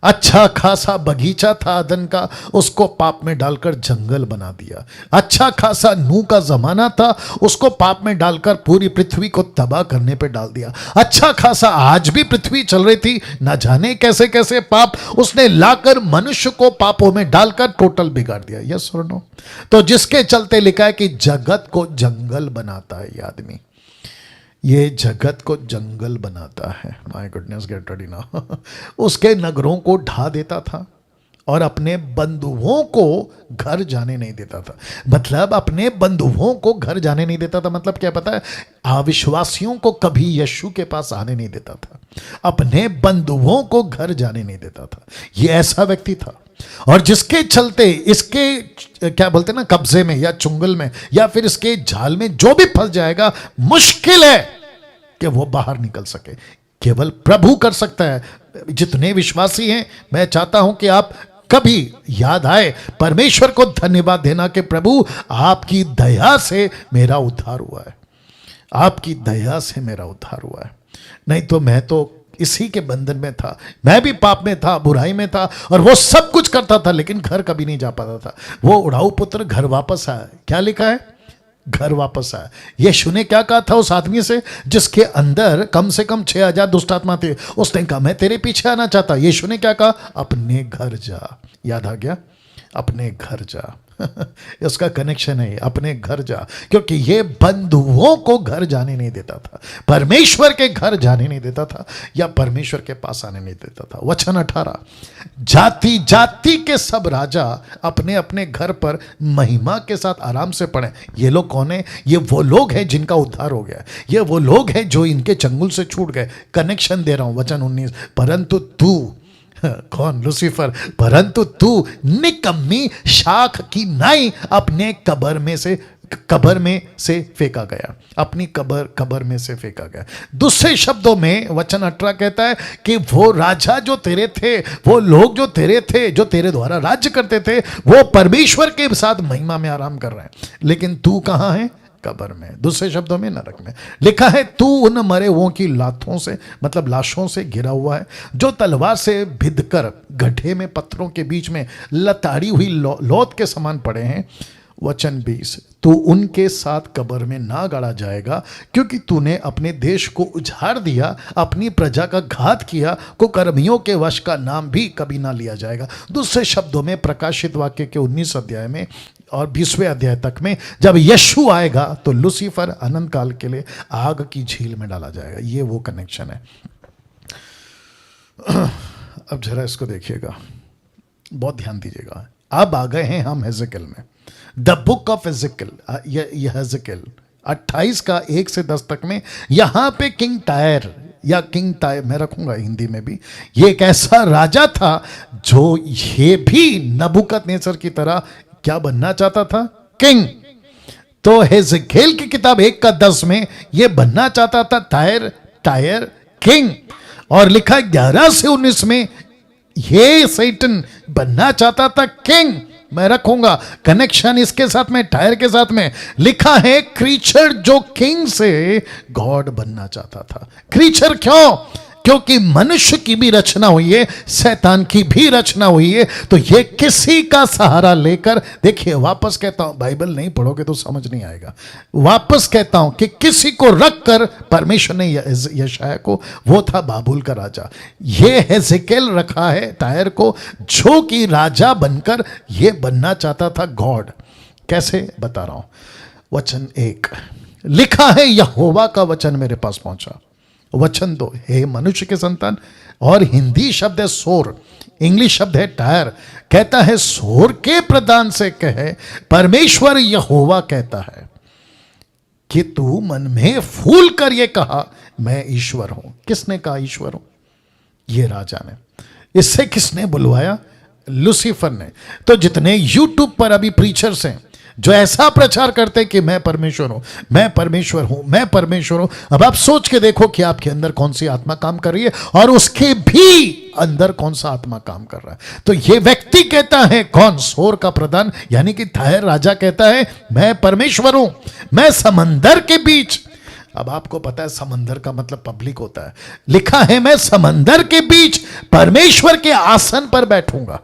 अच्छा खासा बगीचा था अदन का, उसको पाप में डालकर जंगल बना दिया। अच्छा खासा नूह का जमाना था, उसको पाप में डालकर पूरी पृथ्वी को तबाह करने पे डाल दिया। अच्छा खासा आज भी पृथ्वी चल रही थी, ना जाने कैसे कैसे पाप उसने लाकर मनुष्य को पापों में डालकर टोटल बिगाड़ दिया। यस और नो? तो जिसके चलते लिखा है कि जगत को जंगल बनाता है ये आदमी, ये जगत को जंगल बनाता है। My goodness, get ready now. उसके नगरों को ढा देता था और अपने बंधुओं को घर जाने नहीं देता था। मतलब अपने बंधुओं को घर जाने नहीं देता था, मतलब क्या पता है? अविश्वासियों को कभी यीशु के पास आने नहीं देता था, अपने बंधुओं को घर जाने नहीं देता था। ये ऐसा व्यक्ति था। और जिसके चलते इसके क्या बोलते हैं ना, कब्जे में या चुंगल में या फिर इसके जाल में जो भी फंस जाएगा, मुश्किल है कि वो बाहर निकल सके। केवल प्रभु कर सकता है। जितने विश्वासी हैं, मैं चाहता हूं कि आप कभी याद आए परमेश्वर को धन्यवाद देना कि प्रभु आपकी दया से मेरा उद्धार हुआ है, आपकी दया से मेरा उद्धार हुआ है। नहीं तो मैं तो इसी के बंधन में था, मैं भी पाप में था, बुराई में था, और वो सब कुछ करता था लेकिन घर कभी नहीं जा पाता था। वो उड़ाऊ पुत्र घर वापस आया। क्या लिखा है? घर वापस आया। यीशु ने क्या कहा था उस आदमी से जिसके अंदर कम से कम 6000 दुष्ट आत्मा थे? उसने कहा मैं तेरे पीछे आना चाहता। यीशु ने क्या कहा? अपने घर जा। याद आ गया? अपने घर जा। इसका कनेक्शन है, अपने घर जा, क्योंकि ये बंधुओं को घर जाने नहीं देता था, परमेश्वर के घर जाने नहीं देता था, या परमेश्वर के पास आने नहीं देता था। वचन 18, जाति जाति के सब राजा अपने अपने घर पर महिमा के साथ आराम से पड़े। ये लोग कौन है? ये वो लोग हैं जिनका उद्धार हो गया, ये वो लोग हैं जो इनके चंगुल से छूट गए। कनेक्शन दे रहा हूं, वचन 19, परंतु तू, कौन? लूसीफर, परंतु तू निकम्मी शाख की नाई अपने कब्र में से फेंका गया, अपनी कब्र में से फेंका गया। दूसरे शब्दों में वचन 18 कहता है कि वो राजा जो तेरे थे, वो लोग जो तेरे थे, जो तेरे द्वारा राज्य करते थे, वो परमेश्वर के साथ महिमा में आराम कर रहे हैं, लेकिन तू कहां है? कब्र में। दूसरे शब्दों में नरक में। लिखा है तू उन मरे हुओं की लातों से, मतलब लाशों से घिरा हुआ है, जो तलवार से भिदकर गड्ढे में पत्थरों के बीच में लताड़ी हुई लौत के समान पड़े हैं। वचन 20, तू उनके साथ कब्र में ना गाड़ा जाएगा, क्योंकि तूने अपने देश को उजाड़ दिया, अपनी प्रजा का घात किया, कुकर्मियों के वश का नाम भी कभी ना लिया जाएगा। दूसरे शब्दों में प्रकाशित वाक्य के 19 अध्याय में और 20वें अध्याय तक में जब यीशु आएगा तो लूसीफर अनंत काल के लिए आग की झील में डाला जाएगा। ये वो कनेक्शन है। अब जरा इसको देखिएगा, बहुत ध्यान दीजिएगा। अब आ गए हैं हम हेजेकिएल में, द बुक ऑफ हेजेकिएल 28 का 1 से 10 तक में। यहां पे किंग टायर या किंग टायर मैं रखूंगा हिंदी में भी, ये एक ऐसा राजा था जो ये भी नबूकदनेस्सर की तरह क्या बनना चाहता था, किंग। तो हेजेकिएल की किताब 1 का 10 में ये बनना चाहता था टायर किंग, और लिखा 11 से 19 में ये सैटन बनना चाहता था किंग। मैं रखूंगा कनेक्शन इसके साथ में, टायर के साथ में। लिखा है क्रीचर जो किंग से गॉड बनना चाहता था। क्रीचर क्यों? क्योंकि मनुष्य की भी रचना हुई है, शैतान की भी रचना हुई है, तो ये किसी का सहारा लेकर, देखिए वापस कहता हूं, बाइबल नहीं पढ़ोगे तो समझ नहीं आएगा। वापस कहता हूं कि किसी को रखकर परमेश्वर ने यशायाह को, वो था बाबुल का राजा, ये हेजेकिएल रखा है टायर को, जो कि राजा बनकर ये बनना चाहता था गॉड। कैसे बता रहा हूं। वचन 1 लिखा है, यहोवा का वचन मेरे पास पहुंचा। वचन 2, हे मनुष्य के संतान, और हिंदी शब्द है सोर, इंग्लिश शब्द है टायर। कहता है सोर के प्रधान से कहे, परमेश्वर यहोवा कहता है कि तू मन में फूल कर ये कहा मैं ईश्वर हूं। किसने कहा ईश्वर हूं? ये राजा ने। इससे किसने बुलवाया? लूसीफर ने। तो जितने यूट्यूब पर अभी प्रीचर्स हैं जो ऐसा प्रचार करते कि मैं परमेश्वर हूं, मैं परमेश्वर हूं, मैं परमेश्वर हूं, अब आप सोच के देखो कि आपके अंदर कौन सी आत्मा काम कर रही है और उसके भी अंदर कौन सा आत्मा काम कर रहा है। तो ये व्यक्ति कहता है, कौन? सोर का प्रधान यानी कि टायर राजा कहता है मैं परमेश्वर हूं, मैं समंदर के बीच। अब आपको पता है समंदर का मतलब पब्लिक होता है। लिखा है मैं समंदर के बीच परमेश्वर के आसन पर बैठूंगा।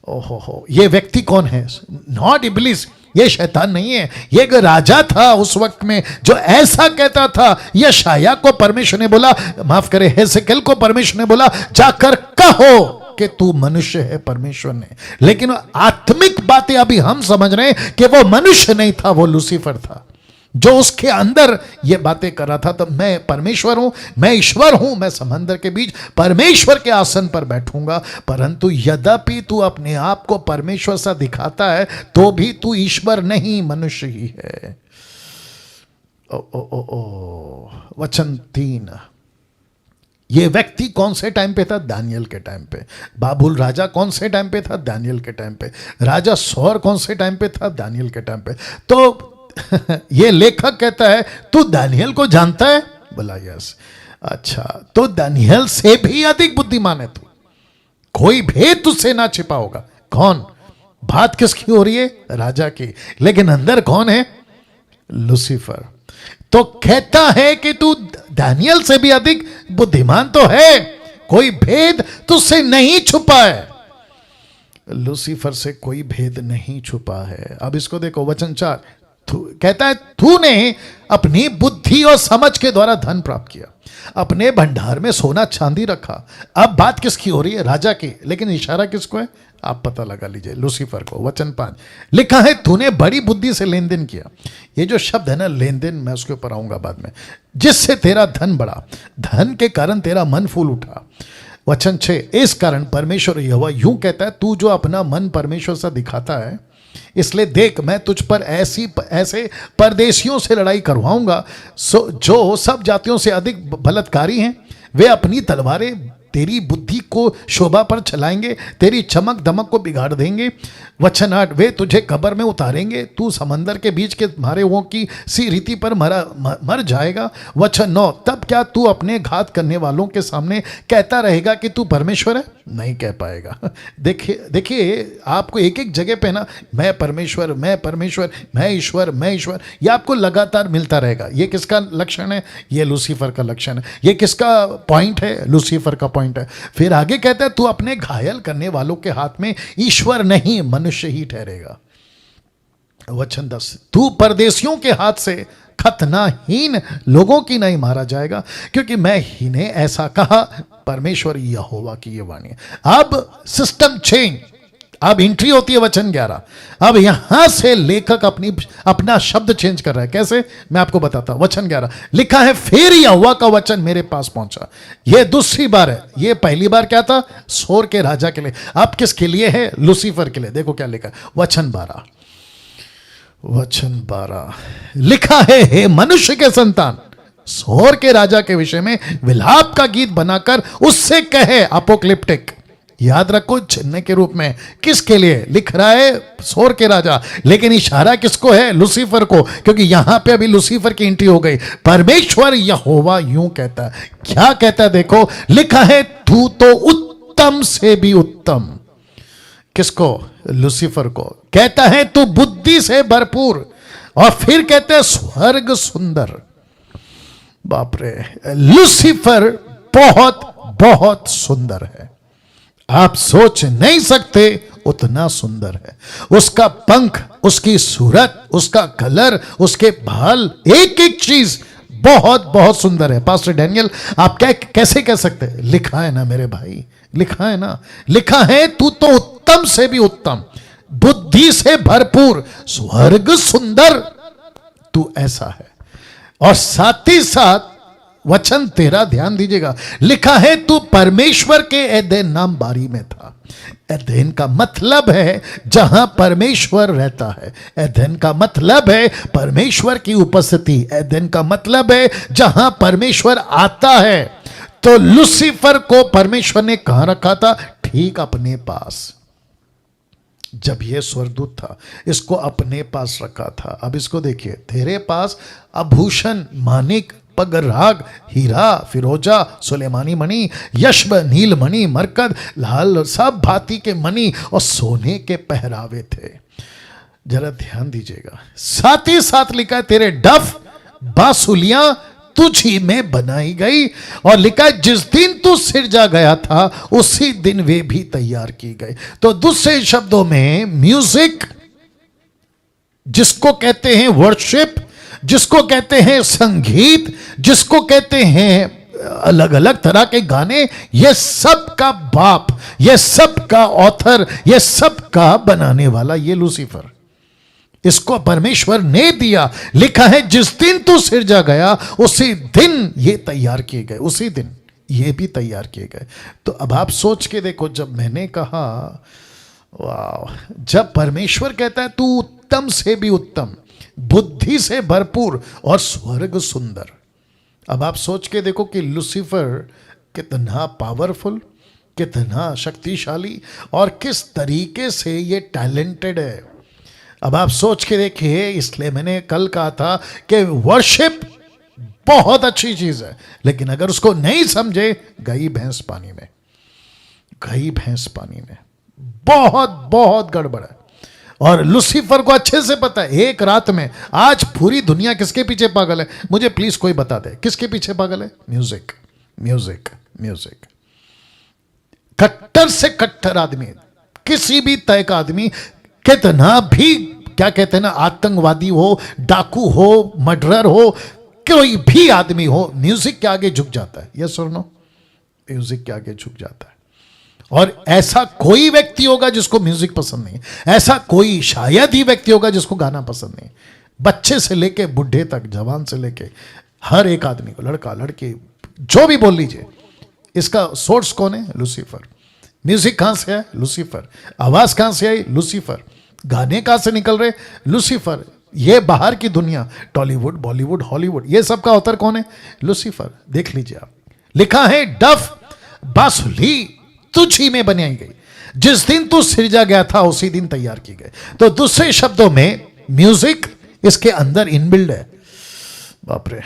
ओहो हो, ये व्यक्ति कौन है? नॉट इब्लिस, ये शैतान नहीं है, ये एक राजा था उस वक्त में जो ऐसा कहता था। यशायाह को परमेश्वर ने बोला, माफ करे हेजेकिएल को परमेश्वर ने बोला जाकर कहो कि तू मनुष्य है परमेश्वर ने। लेकिन आत्मिक बातें अभी हम समझ रहे हैं कि वो मनुष्य नहीं था, वो लूसीफर था जो उसके अंदर ये बातें कर रहा था। तो मैं परमेश्वर हूं, मैं ईश्वर हूं, मैं समंदर के बीच परमेश्वर के आसन पर बैठूंगा। परंतु यद्यपि तू अपने आप को परमेश्वर सा दिखाता है तो भी तू ईश्वर नहीं, मनुष्य ही है। ओ ओ ओ ओ वचन 3, ये व्यक्ति कौन से टाइम पे था? दानियल के टाइम पे। बाबुल राजा कौन से टाइम पे था? दानियल के टाइम पे। राजा सौर कौन से टाइम पे था? दानियल के टाइम पे। तो ये लेखक कहता है तू दानियल को जानता है? बोला यस। अच्छा, तो दानियल से भी अधिक बुद्धिमान है तू, कोई भेद तुझसे ना छिपा होगा। कौन? बात किसकी हो रही है? राजा की। लेकिन अंदर कौन है? लूसीफर। तो कहता है कि तू दानियल से भी अधिक बुद्धिमान तो है, कोई भेद तुझसे नहीं छुपा है। लूसीफर से कोई भेद नहीं छुपा है। अब इसको देखो, वचन 4 कहता है तूने अपनी बुद्धि और समझ के द्वारा धन प्राप्त किया, अपने भंडार में सोना चांदी रखा। अब बात किसकी हो रही है? राजा की। लेकिन इशारा किसको है? आप पता लगा लीजिए, लूसीफर को। वचन 5 लिखा है तूने बड़ी बुद्धि से लेन देन किया। ये जो शब्द है ना लेन देन, मैं उसके ऊपर आऊंगा बाद में। जिससे तेरा धन बढ़ा, धन के कारण तेरा मन फूल उठा। वचन 6 इस कारण परमेश्वर यहोवा यूं कहता है, तू जो अपना मन परमेश्वर सा दिखाता है, इसलिए देख मैं तुझ पर ऐसे परदेशियों से लड़ाई करवाऊंगा जो सब जातियों से अधिक बलात्कारी हैं। वे अपनी तलवारें तेरी बुद्धि को शोभा पर चलाएंगे, तेरी चमक दमक को बिगाड़ देंगे। वचन 8 वे तुझे कब्र में उतारेंगे, तू समंदर के बीच के मारे हुओं की सी रीति पर मर जाएगा। वचन 9 तब क्या तू अपने घात करने वालों के सामने कहता रहेगा कि तू परमेश्वर है? नहीं कह पाएगा। देखिए आपको एक एक जगह पे ना मैं परमेश्वर, मैं परमेश्वर, मैं ईश्वर, मैं ईश्वर, ये आपको लगातार मिलता रहेगा। ये किसका लक्षण है? ये लूसीफर का लक्षण है। ये किसका पॉइंट है? लूसीफर का पॉइंट है। फिर आगे कहता है तू अपने घायल करने वालों के हाथ में ईश्वर नहीं मनुष्य ही ठहरेगा। वचन 10 तू परदेशियों के हाथ से खतनाहीन लोगों की नहीं मारा जाएगा, क्योंकि मैं ही ने ऐसा कहा। परमेश्वर यहोवा की ये वाणी है। अब सिस्टम चेंज, अब एंट्री होती है वचन 11। अब यहां से लेखक अपना शब्द चेंज कर रहा है। कैसे, मैं आपको बताता हूं। वचन 11 लिखा है, फिर यहोवा का वचन मेरे पास पहुंचा। यह दूसरी बार है। यह पहली बार क्या था? सोर के राजा के लिए। अब किसके लिए है? लूसीफर के लिए। देखो क्या लिखा है, वचन 12 लिखा है, हे मनुष्य के संतान, सोर के राजा के विषय में विलाप का गीत बनाकर उससे कहे। अपोक्लिप्टिक, याद रखो, चिन्ह के रूप में। किसके लिए लिख रहा है? सोर के राजा, लेकिन इशारा किसको है? लूसीफर को, क्योंकि यहां पे अभी लूसीफर की एंट्री हो गई। परमेश्वर यहोवा यूं कहता है। क्या कहता है? देखो लिखा है, तू तो उत्तम से भी उत्तम। किसको? लूसीफर को। कहता है तू बुद्धि से भरपूर, और फिर कहते हैं स्वर्ग सुंदर। बाप रे, लूसीफर बहुत बहुत सुंदर है। आप सोच नहीं सकते उतना सुंदर है। उसका पंख, उसकी सूरत, उसका कलर, उसके बाल, एक एक चीज बहुत बहुत सुंदर है। पास्टर डैनियल, आप कैसे कह सकते हैं? लिखा है ना मेरे भाई, लिखा है ना, लिखा है तू तो उत्तम से भी उत्तम, बुद्धि से भरपूर, स्वर्ग सुंदर, तू ऐसा है। और साथ ही साथ वचन 13 ध्यान दीजिएगा, लिखा है तू परमेश्वर के एदेन नाम बारी में था। एदेन का मतलब है जहां परमेश्वर रहता है। एदेन का मतलब है परमेश्वर की उपस्थिति। एदेन का मतलब है जहां परमेश्वर आता है। तो लूसीफर को परमेश्वर ने कहां रखा था? ठीक अपने पास। जब यह स्वर्गदूत था, इसको अपने पास रखा था। अब इसको देखिए, तेरे पास आभूषण, मानिक, पगराग, हीरा, फिरोजा, सुलेमानी मणि, यशब, नील मणि, मरकद, लाल, सब भांति के मणि और सोने के पहरावे थे। जरा ध्यान दीजिएगा। साथ ही साथ लिखा है, तेरे डफ, बांसुलियां तुझ ही में बनाई गई। और लिखा है, जिस दिन तू सिरजा गया था उसी दिन वे भी तैयार की गई। तो दूसरे शब्दों में, म्यूजिक जिसको कहते हैं वर्शिप, जिसको कहते हैं संगीत, जिसको कहते हैं अलग अलग तरह के गाने, ये सब का बाप, ये सब का ऑथर, ये सब का बनाने वाला ये लूसीफर। इसको परमेश्वर ने दिया। लिखा है, जिस दिन तू सिरजा गया उसी दिन ये तैयार किए गए, उसी दिन ये भी तैयार किए गए। तो अब आप सोच के देखो, जब मैंने कहा वाह, जब परमेश्वर कहता है तू उत्तम से भी उत्तम, बुद्धि से भरपूर और स्वर्ग सुंदर। अब आप सोच के देखो कि लूसीफर कितना पावरफुल, कितना शक्तिशाली और किस तरीके से ये टैलेंटेड है। अब आप सोच के देखिए, इसलिए मैंने कल कहा था कि वर्शिप बहुत अच्छी चीज है, लेकिन अगर उसको नहीं समझे, गई भैंस पानी में, गई भैंस पानी में। बहुत बहुत गड़बड़ है। और लूसीफर को अच्छे से पता है, एक रात में आज पूरी दुनिया किसके पीछे पागल है? मुझे प्लीज कोई बता दे, किसके पीछे पागल है? Music, music, music. कट्टर से कट्टर आदमी, किसी भी तय का आदमी, कितना भी क्या कहते हैं ना, आतंकवादी हो, डाकू हो, मर्डरर हो, कोई भी आदमी हो, म्यूजिक के आगे झुक जाता है। यस और नो? म्यूजिक के आगे झुक जाता है। और ऐसा कोई व्यक्ति होगा जिसको म्यूजिक पसंद नहीं, ऐसा कोई शायद ही व्यक्ति होगा जिसको गाना पसंद नहीं। बच्चे से लेके बुढ़े तक, जवान से लेके हर एक आदमी को, लड़का लड़की जो भी बोल लीजिए, इसका सोर्स कौन है? लूसीफर। म्यूजिक कहां से है? लूसीफर। आवाज कहां से आई? लूसीफर। गाने कहां से निकल रहे? लूसीफर। ये बाहर की दुनिया, टॉलीवुड, बॉलीवुड, हॉलीवुड, ये सब का ऑथर कौन है? लूसीफर। देख लीजिए आप, लिखा है डफ, बांसुली तुझ ही में बनाई गई, जिस दिन तू सिरजा गया था उसी दिन तैयार की गई। तो दूसरे शब्दों में, म्यूजिक इसके अंदर इनबिल्ड है। बाप रे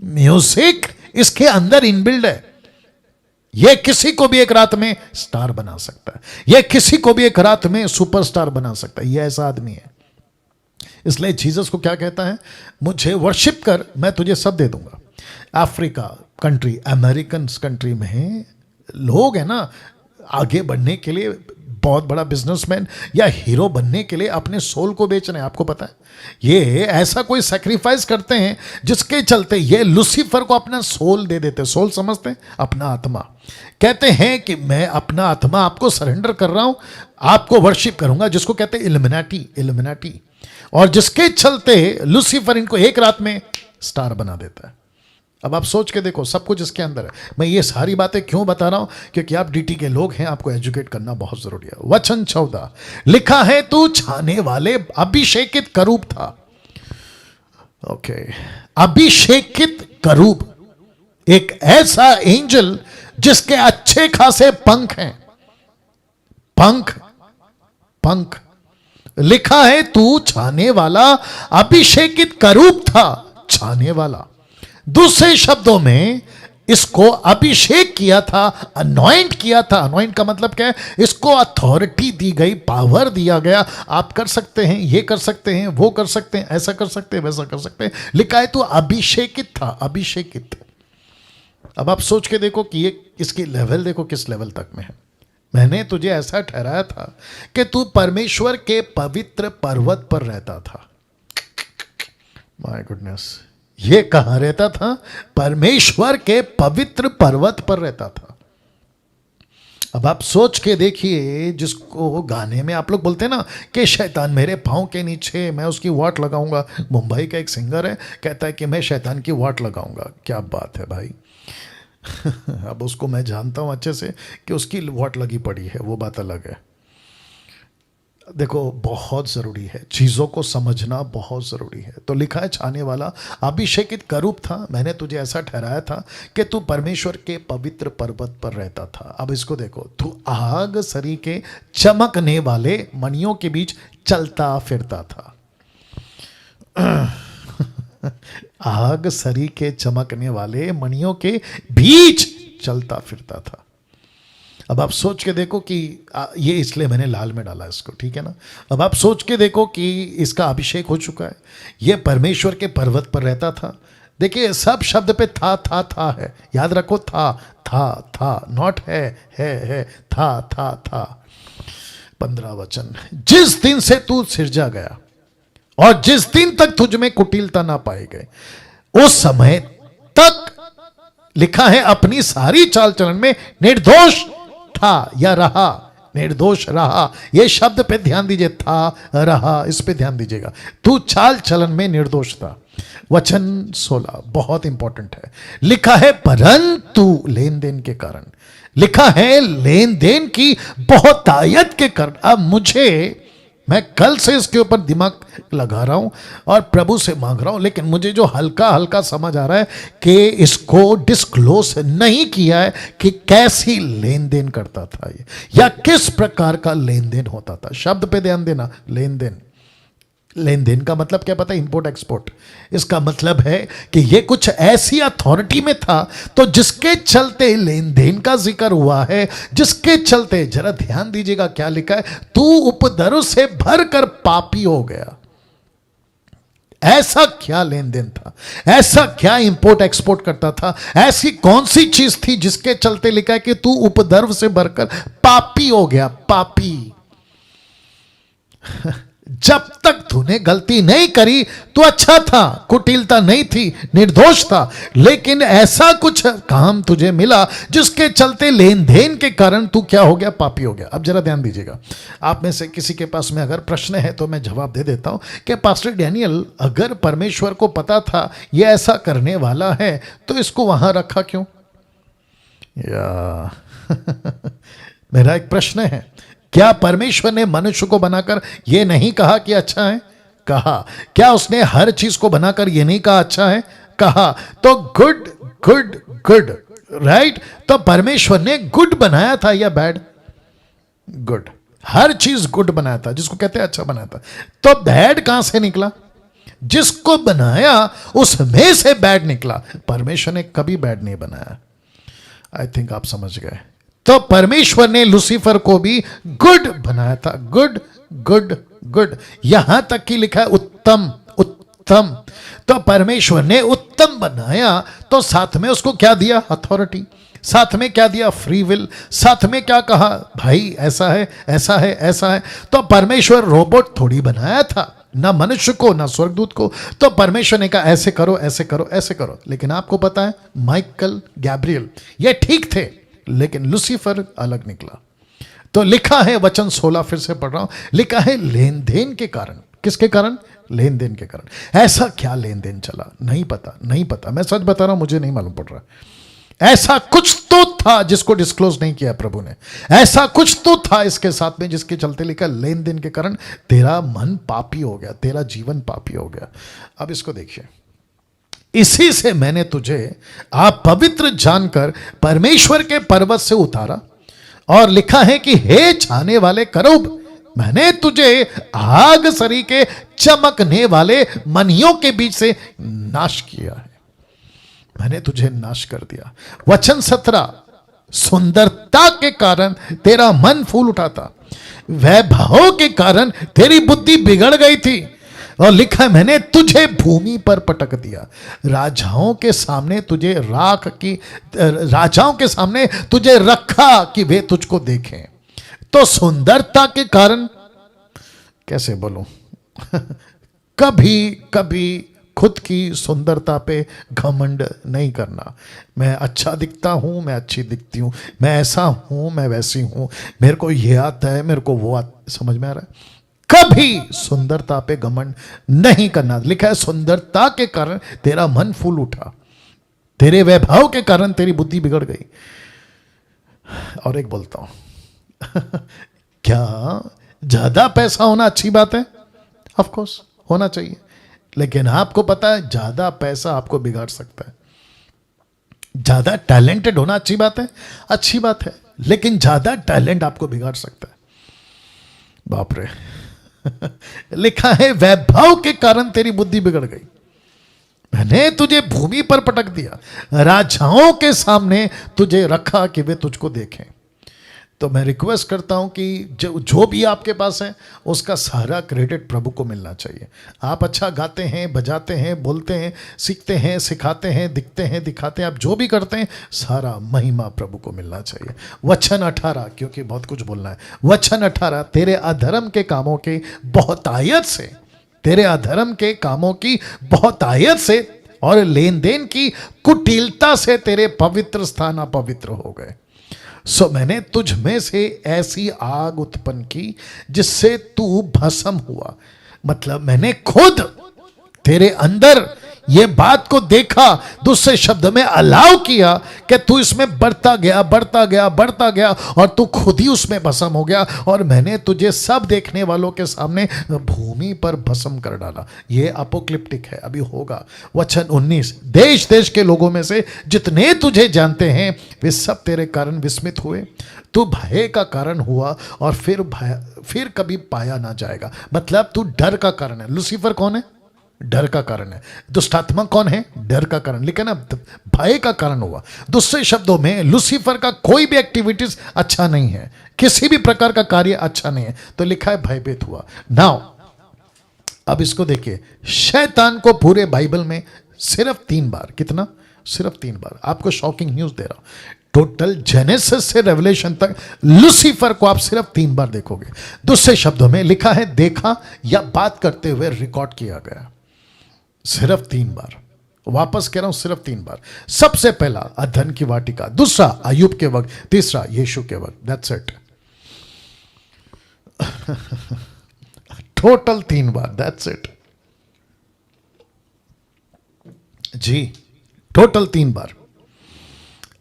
म्यूजिक इसके अंदर इनबिल्ड है। यह किसी को भी एक रात में स्टार बना सकता है, यह किसी को भी एक रात में सुपरस्टार बना सकता है। यह ऐसा आदमी है। इसलिए जीसस को क्या कहता है? मुझे वर्शिप कर, मैं तुझे सब दे दूंगा। अफ्रीका कंट्री, अमेरिकन कंट्री में लोग है ना, आगे बढ़ने के लिए बहुत बड़ा बिजनेसमैन या हीरो बनने के लिए अपने सोल को बेच रहे हैं, आपको पता है? ये ऐसा कोई सैक्रिफाइस करते हैं जिसके चलते ये लूसीफर को अपना सोल दे देते। सोल समझते हैं? अपना आत्मा। कहते हैं कि मैं अपना आत्मा आपको सरेंडर कर रहा हूं, आपको वर्शिप करूंगा, जिसको कहते हैं इल्यूमिनाटी। इल्यूमिनाटी। और जिसके चलते लूसीफर इनको एक रात में स्टार बना देता है। अब आप सोच के देखो, सब कुछ इसके अंदर है। मैं ये सारी बातें क्यों बता रहा हूं? क्योंकि आप डीटी के लोग हैं, आपको एजुकेट करना बहुत जरूरी है। वचन 14 लिखा है, तू छाने वाले अभिषेकित करूब था। ओके, अभिषेकित करूब, एक ऐसा एंजल जिसके अच्छे खासे पंख हैं। पंख, पंख। लिखा है, तू छाने वाला अभिषेकित करूब था। छाने वाला, दूसरे शब्दों में इसको अभिषेक किया था, अनॉइंट किया था। अनॉइंट का मतलब क्या है? इसको अथॉरिटी दी गई, पावर दिया गया। आप कर सकते हैं, ये कर सकते हैं, वो कर सकते हैं, ऐसा कर सकते हैं, वैसा कर सकते हैं। लिखा है तो अभिषेकित था, अभिषेकित। अब आप सोच के देखो कि ये इसकी लेवल देखो किस लेवल तक में है। मैंने तुझे ऐसा ठहराया था कि तू परमेश्वर के पवित्र पर्वत पर रहता था। माय गुडनेस, ये कहां रहता था? परमेश्वर के पवित्र पर्वत पर रहता था। अब आप सोच के देखिए, जिसको गाने में आप लोग बोलते हैं ना कि शैतान मेरे पाँव के नीचे, मैं उसकी वाट लगाऊंगा। मुंबई का एक सिंगर है, कहता है कि मैं शैतान की वाट लगाऊंगा। क्या बात है भाई। अब उसको मैं जानता हूं अच्छे से कि उसकी वाट लगी पड़ी है, वो बात अलग है। देखो, बहुत ज़रूरी है, चीज़ों को समझना बहुत ज़रूरी है। तो लिखा है, छाने वाला अभिषेकित करूब था, मैंने तुझे ऐसा ठहराया था कि तू परमेश्वर के पवित्र पर्वत पर रहता था। अब इसको देखो, तू आग सरी के चमकने वाले मणियों के बीच चलता फिरता था। आग सरी के चमकने वाले मणियों के बीच चलता फिरता था। अब आप सोच के देखो कि ये इसलिए मैंने लाल में डाला इसको, ठीक है ना? अब आप सोच के देखो कि इसका अभिषेक हो चुका है, ये परमेश्वर के पर्वत पर रहता था। देखिए, सब शब्द पे था है, याद रखो। था, नॉट है, था। 15 वचन, जिस दिन से तू सिरजा गया और जिस दिन तक तुझ में कुटिलता ना पाए गए, उस समय तक लिखा है अपनी सारी चाल चलन में निर्दोष था या रहा। निर्दोष रहा, यह शब्द पे ध्यान दीजिए। था, रहा, इस पे ध्यान दीजिएगा। तू चाल चलन में निर्दोष था। वचन 16 बहुत इंपॉर्टेंट है। लिखा है, परंतु लेन देन के कारण, लिखा है लेन देन की बहुतायत के कारण। अब मैं कल से इसके ऊपर दिमाग लगा रहा हूं और प्रभु से मांग रहा हूं, लेकिन मुझे जो हल्का हल्का समझ आ रहा है कि इसको डिस्क्लोज नहीं किया है कि कैसी लेन देन करता था ये, या किस प्रकार का लेन देन होता था। शब्द पे ध्यान देना, लेन देन। लेन देन का मतलब क्या पता है? Import export. इसका मतलब है कि ये कुछ ऐसी अथॉरिटी में था, तो जिसके चलते लेन देन का जिक्र हुआ है, जिसके चलते, जरा ध्यान दीजिएगा क्या लिखा है, तू उपद्रव से भरकर पापी हो गया। ऐसा क्या लेन देन था? ऐसा क्या इंपोर्ट एक्सपोर्ट करता था? ऐसी कौन सी चीज थी जिसके चलते लिखा है कि तू उपद्रव से भरकर पापी हो गया? पापी। जब तक तूने गलती नहीं करी तो अच्छा था, कुटिलता नहीं थी, निर्दोष था। लेकिन ऐसा कुछ काम तुझे मिला जिसके चलते लेन देन के कारण तू क्या हो गया? पापी हो गया। अब जरा ध्यान दीजिएगा, आप में से किसी के पास में अगर प्रश्न है तो मैं जवाब दे देता हूं कि पास्टर डैनियल, अगर परमेश्वर को पता था ये ऐसा करने वाला है तो इसको वहां रखा क्यों? या मेरा एक प्रश्न है, क्या परमेश्वर ने मनुष्य को बनाकर यह नहीं कहा कि अच्छा है? कहा। क्या उसने हर चीज को बनाकर यह नहीं कहा अच्छा है? कहा। तो गुड गुड गुड, राइट? तो परमेश्वर ने गुड बनाया था या बैड? गुड। हर चीज गुड बनाया था, जिसको कहते हैं अच्छा बनाया था। तो बैड कहां से निकला? जिसको बनाया उसमें से बैड निकला। परमेश्वर ने कभी बैड नहीं बनाया। आई थिंक आप समझ गए। तो परमेश्वर ने लूसीफर को भी गुड बनाया था। गुड गुड गुड, यहां तक कि लिखा है उत्तम उत्तम। तो परमेश्वर ने उत्तम बनाया तो साथ में उसको क्या दिया? अथॉरिटी। साथ में क्या दिया? Free will. साथ में क्या कहा? भाई ऐसा है, ऐसा है, ऐसा है। तो परमेश्वर रोबोट थोड़ी बनाया था, ना मनुष्य को ना स्वर्गदूत को। तो परमेश्वर ने कहा ऐसे करो, ऐसे करो, ऐसे करो। लेकिन आपको पता है, माइकल, गैब्रियल ये ठीक थे, लेकिन लूसीफर अलग निकला। तो लिखा है वचन 16, फिर से पढ़ रहा हूं, लिखा है लेन देन के कारण। किसके कारण? लेन देन के कारण। ऐसा क्या लेन देन चला? नहीं पता, नहीं पता। मैं सच बता रहा हूं, मुझे नहीं मालूम पड़ रहा। ऐसा कुछ तो था जिसको डिस्क्लोज नहीं किया प्रभु ने। ऐसा कुछ तो था इसके साथ में जिसके चलते लिखा लेन देन के कारण तेरा मन पापी हो गया, तेरा जीवन पापी हो गया। अब इसको देखिए, इसी से मैंने तुझे आप पवित्र जानकर परमेश्वर के पर्वत से उतारा, और लिखा है कि हे छाने वाले करूब, मैंने तुझे आग सरी के चमकने वाले मनियों के बीच से नाश किया है। मैंने तुझे नाश कर दिया। वचन 17, सुंदरता के कारण तेरा मन फूल उठा था, वैभव के कारण तेरी बुद्धि बिगड़ गई थी। और लिखा है मैंने तुझे भूमि पर पटक दिया, राजाओं के सामने तुझे राख की, राजाओं के सामने तुझे रखा कि वे तुझको देखें। तो सुंदरता के कारण, कैसे बोलूं, कभी कभी खुद की सुंदरता पे घमंड नहीं करना। मैं अच्छा दिखता हूं, मैं अच्छी दिखती हूं, मैं ऐसा हूं, मैं वैसी हूं, मेरे को ये आता है, मेरे को वो आता, समझ में आ रहा है? कभी सुंदरता पे घमंड नहीं करना। लिखा है सुंदरता के कारण तेरा मन फूल उठा, तेरे वैभव के कारण तेरी बुद्धि बिगड़ गई। और एक बोलता हूं क्या ज्यादा पैसा होना अच्छी बात है? ऑफ कोर्स होना चाहिए, लेकिन आपको पता है ज्यादा पैसा आपको बिगाड़ सकता है। ज्यादा टैलेंटेड होना अच्छी बात है, अच्छी बात है, लेकिन ज्यादा टैलेंट आपको बिगाड़ सकता है। बाप रे लिखा है वैभव के कारण तेरी बुद्धि बिगड़ गई, मैंने तुझे भूमि पर पटक दिया, राजाओं के सामने तुझे रखा कि वे तुझको देखें। तो मैं रिक्वेस्ट करता हूं कि जो भी आपके पास है उसका सारा क्रेडिट प्रभु को मिलना चाहिए। आप अच्छा गाते हैं, बजाते हैं, बोलते हैं, सीखते हैं, सिखाते हैं, दिखते हैं, दिखाते हैं, आप जो भी करते हैं सारा महिमा प्रभु को मिलना चाहिए। वचन 18, क्योंकि बहुत कुछ बोलना है। वचन 18, तेरे अधर्म के कामों के बहुतायत से, तेरे अधर्म के कामों की बहुतायत से और लेन देन की कुटिलता से तेरे पवित्र स्थान अपवित्र हो गए। सो मैंने तुझ में से ऐसी आग उत्पन्न की जिससे तू भस्म हुआ। मतलब मैंने खुद तेरे अंदर ये बात को देखा, दूसरे शब्द में अलाउ किया कि तू इसमें बढ़ता गया, बढ़ता गया, बढ़ता गया, और तू खुद ही उसमें भस्म हो गया। और मैंने तुझे सब देखने वालों के सामने भूमि पर भस्म कर डाला। ये अपोक्लिप्टिक है, अभी होगा। वचन 19, देश देश के लोगों में से जितने तुझे जानते हैं वे सब तेरे कारण विस्मित हुए। तू भय का कारण हुआ और फिर कभी पाया ना जाएगा। मतलब तू डर का कारण है। लूसीफर कौन है? डर का कारण है। दुष्टात्मा कौन है? डर का कारण। लिखा ना, भय का कारण हुआ। दूसरे शब्दों में लूसीफर का कोई भी एक्टिविटीज अच्छा नहीं है, किसी भी प्रकार का कार्य अच्छा नहीं है, तो लिखा है भयभीत हुआ। नाउ अब इसको देखिए, शैतान को पूरे बाइबल में सिर्फ 3 बार, कितना? सिर्फ 3 बार। आपको शॉकिंग न्यूज दे रहा हूं, टोटल जेनेसिस से रेवलेशन तक लूसीफर को आप सिर्फ 3 बार देखोगे। दूसरे शब्दों में लिखा है देखा या बात करते हुए रिकॉर्ड किया गया, सिर्फ 3 बार। वापस कह रहा हूं, सिर्फ 3 बार। सबसे पहला अधन की वाटिका, दूसरा अय्यूब के वक्त, तीसरा यीशु के वक्त। That's it. टोटल 3 बार, दैट्स इट जी, टोटल 3 बार।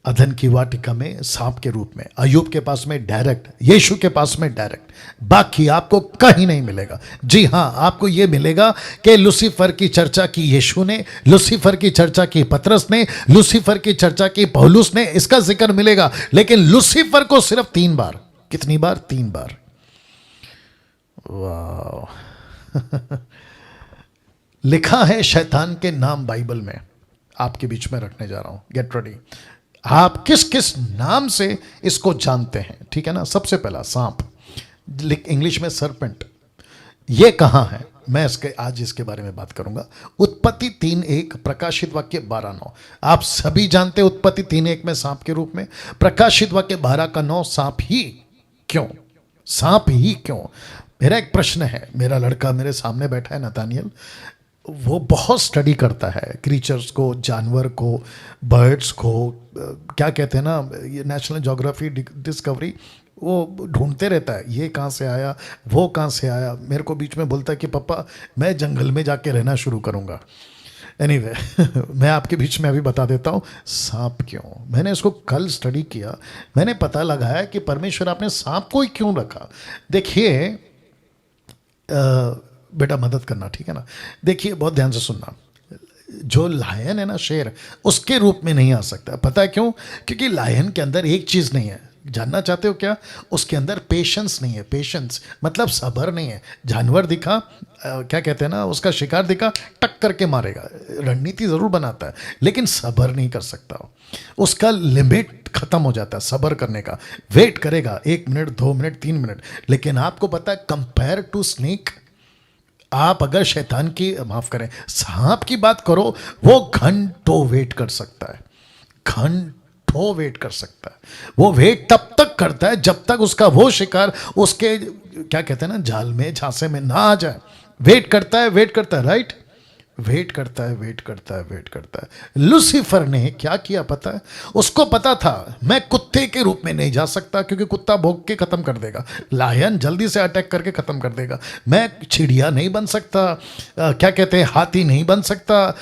अधन की वाटिका में सांप के रूप में, अय्यूब के पास में डायरेक्ट, यीशु के पास में डायरेक्ट, बाकी आपको कहीं नहीं मिलेगा। जी हां, आपको यह मिलेगा कि लूसीफर की चर्चा की यीशु ने, लूसीफर की चर्चा की पतरस ने, लूसीफर की चर्चा की पौलुस ने, इसका जिक्र मिलेगा। लेकिन लूसीफर को सिर्फ 3 बार। कितनी बार? 3 बार। वाह लिखा है शैतान के नाम बाइबल में, आपके बीच में रखने जा रहा हूं, गेट रेडी। आप किस किस नाम से इसको जानते हैं, ठीक है ना? सबसे पहला सांप, इंग्लिश में सरपेंट। ये कहां है? मैं आज इसके बारे में बात करूंगा। उत्पत्ति 3:1, प्रकाशित वाक्य 12:9। आप सभी जानते उत्पत्ति 3:1 में सांप के रूप में, प्रकाशित वाक्य 12:9 सांप ही क्यों? सांप ही क्यों? मेरा एक प्रश्न है। मेरा लड़का मेरे सामने बैठा है, नतानियल, वो बहुत स्टडी करता है क्रीचर्स को, जानवर को, बर्ड्स को, क्या कहते हैं ना, ये नेशनल ज्योग्राफी, डिस्कवरी, वो ढूंढते रहता है, ये कहाँ से आया, वो कहाँ से आया। मेरे को बीच में बोलता है कि पापा मैं जंगल में जाके रहना शुरू करूँगा। एनीवे मैं आपके बीच में अभी बता देता हूँ सांप क्यों। मैंने इसको कल स्टडी किया, मैंने पता लगाया कि परमेश्वर आपने सांप को ही क्यों रखा। देखिए बेटा मदद करना, ठीक है ना। देखिए बहुत ध्यान से सुनना। जो लायन है ना, शेर, उसके रूप में नहीं आ सकता। पता है क्यों? क्योंकि लायन के अंदर एक चीज़ नहीं है। जानना चाहते हो क्या? उसके अंदर पेशेंस नहीं है। पेशेंस मतलब सब्र नहीं है। जानवर दिखा, क्या कहते हैं ना, उसका शिकार दिखा, टक करके मारेगा, रणनीति ज़रूर बनाता है, लेकिन सब्र नहीं कर सकता। उसका लिमिट खत्म हो जाता है सब्र करने का। वेट करेगा 1 मिनट, 2 मिनट, 3 मिनट। लेकिन आपको पता है कंपेयर टू स्नेक, आप अगर शैतान की, माफ करें, सांप की बात करो, वो घंटों वेट कर सकता है, घंटों वेट कर सकता है। वो वेट तब तक करता है जब तक उसका वो शिकार उसके, क्या कहते हैं ना, जाल में, झांसे में ना आ जाए। वेट करता है, वेट करता है, राइट, वेट करता है, वेट करता है, वेट करता है। लूसीफर ने क्या किया पता है? उसको पता था मैं कुत्ते के रूप में नहीं जा सकता, क्योंकि कुत्ता भौंक के खत्म कर देगा, लायन जल्दी से अटैक करके खत्म कर देगा। मैं चिड़िया नहीं बन सकता, क्या कहते हैं, हाथी नहीं बन सकता।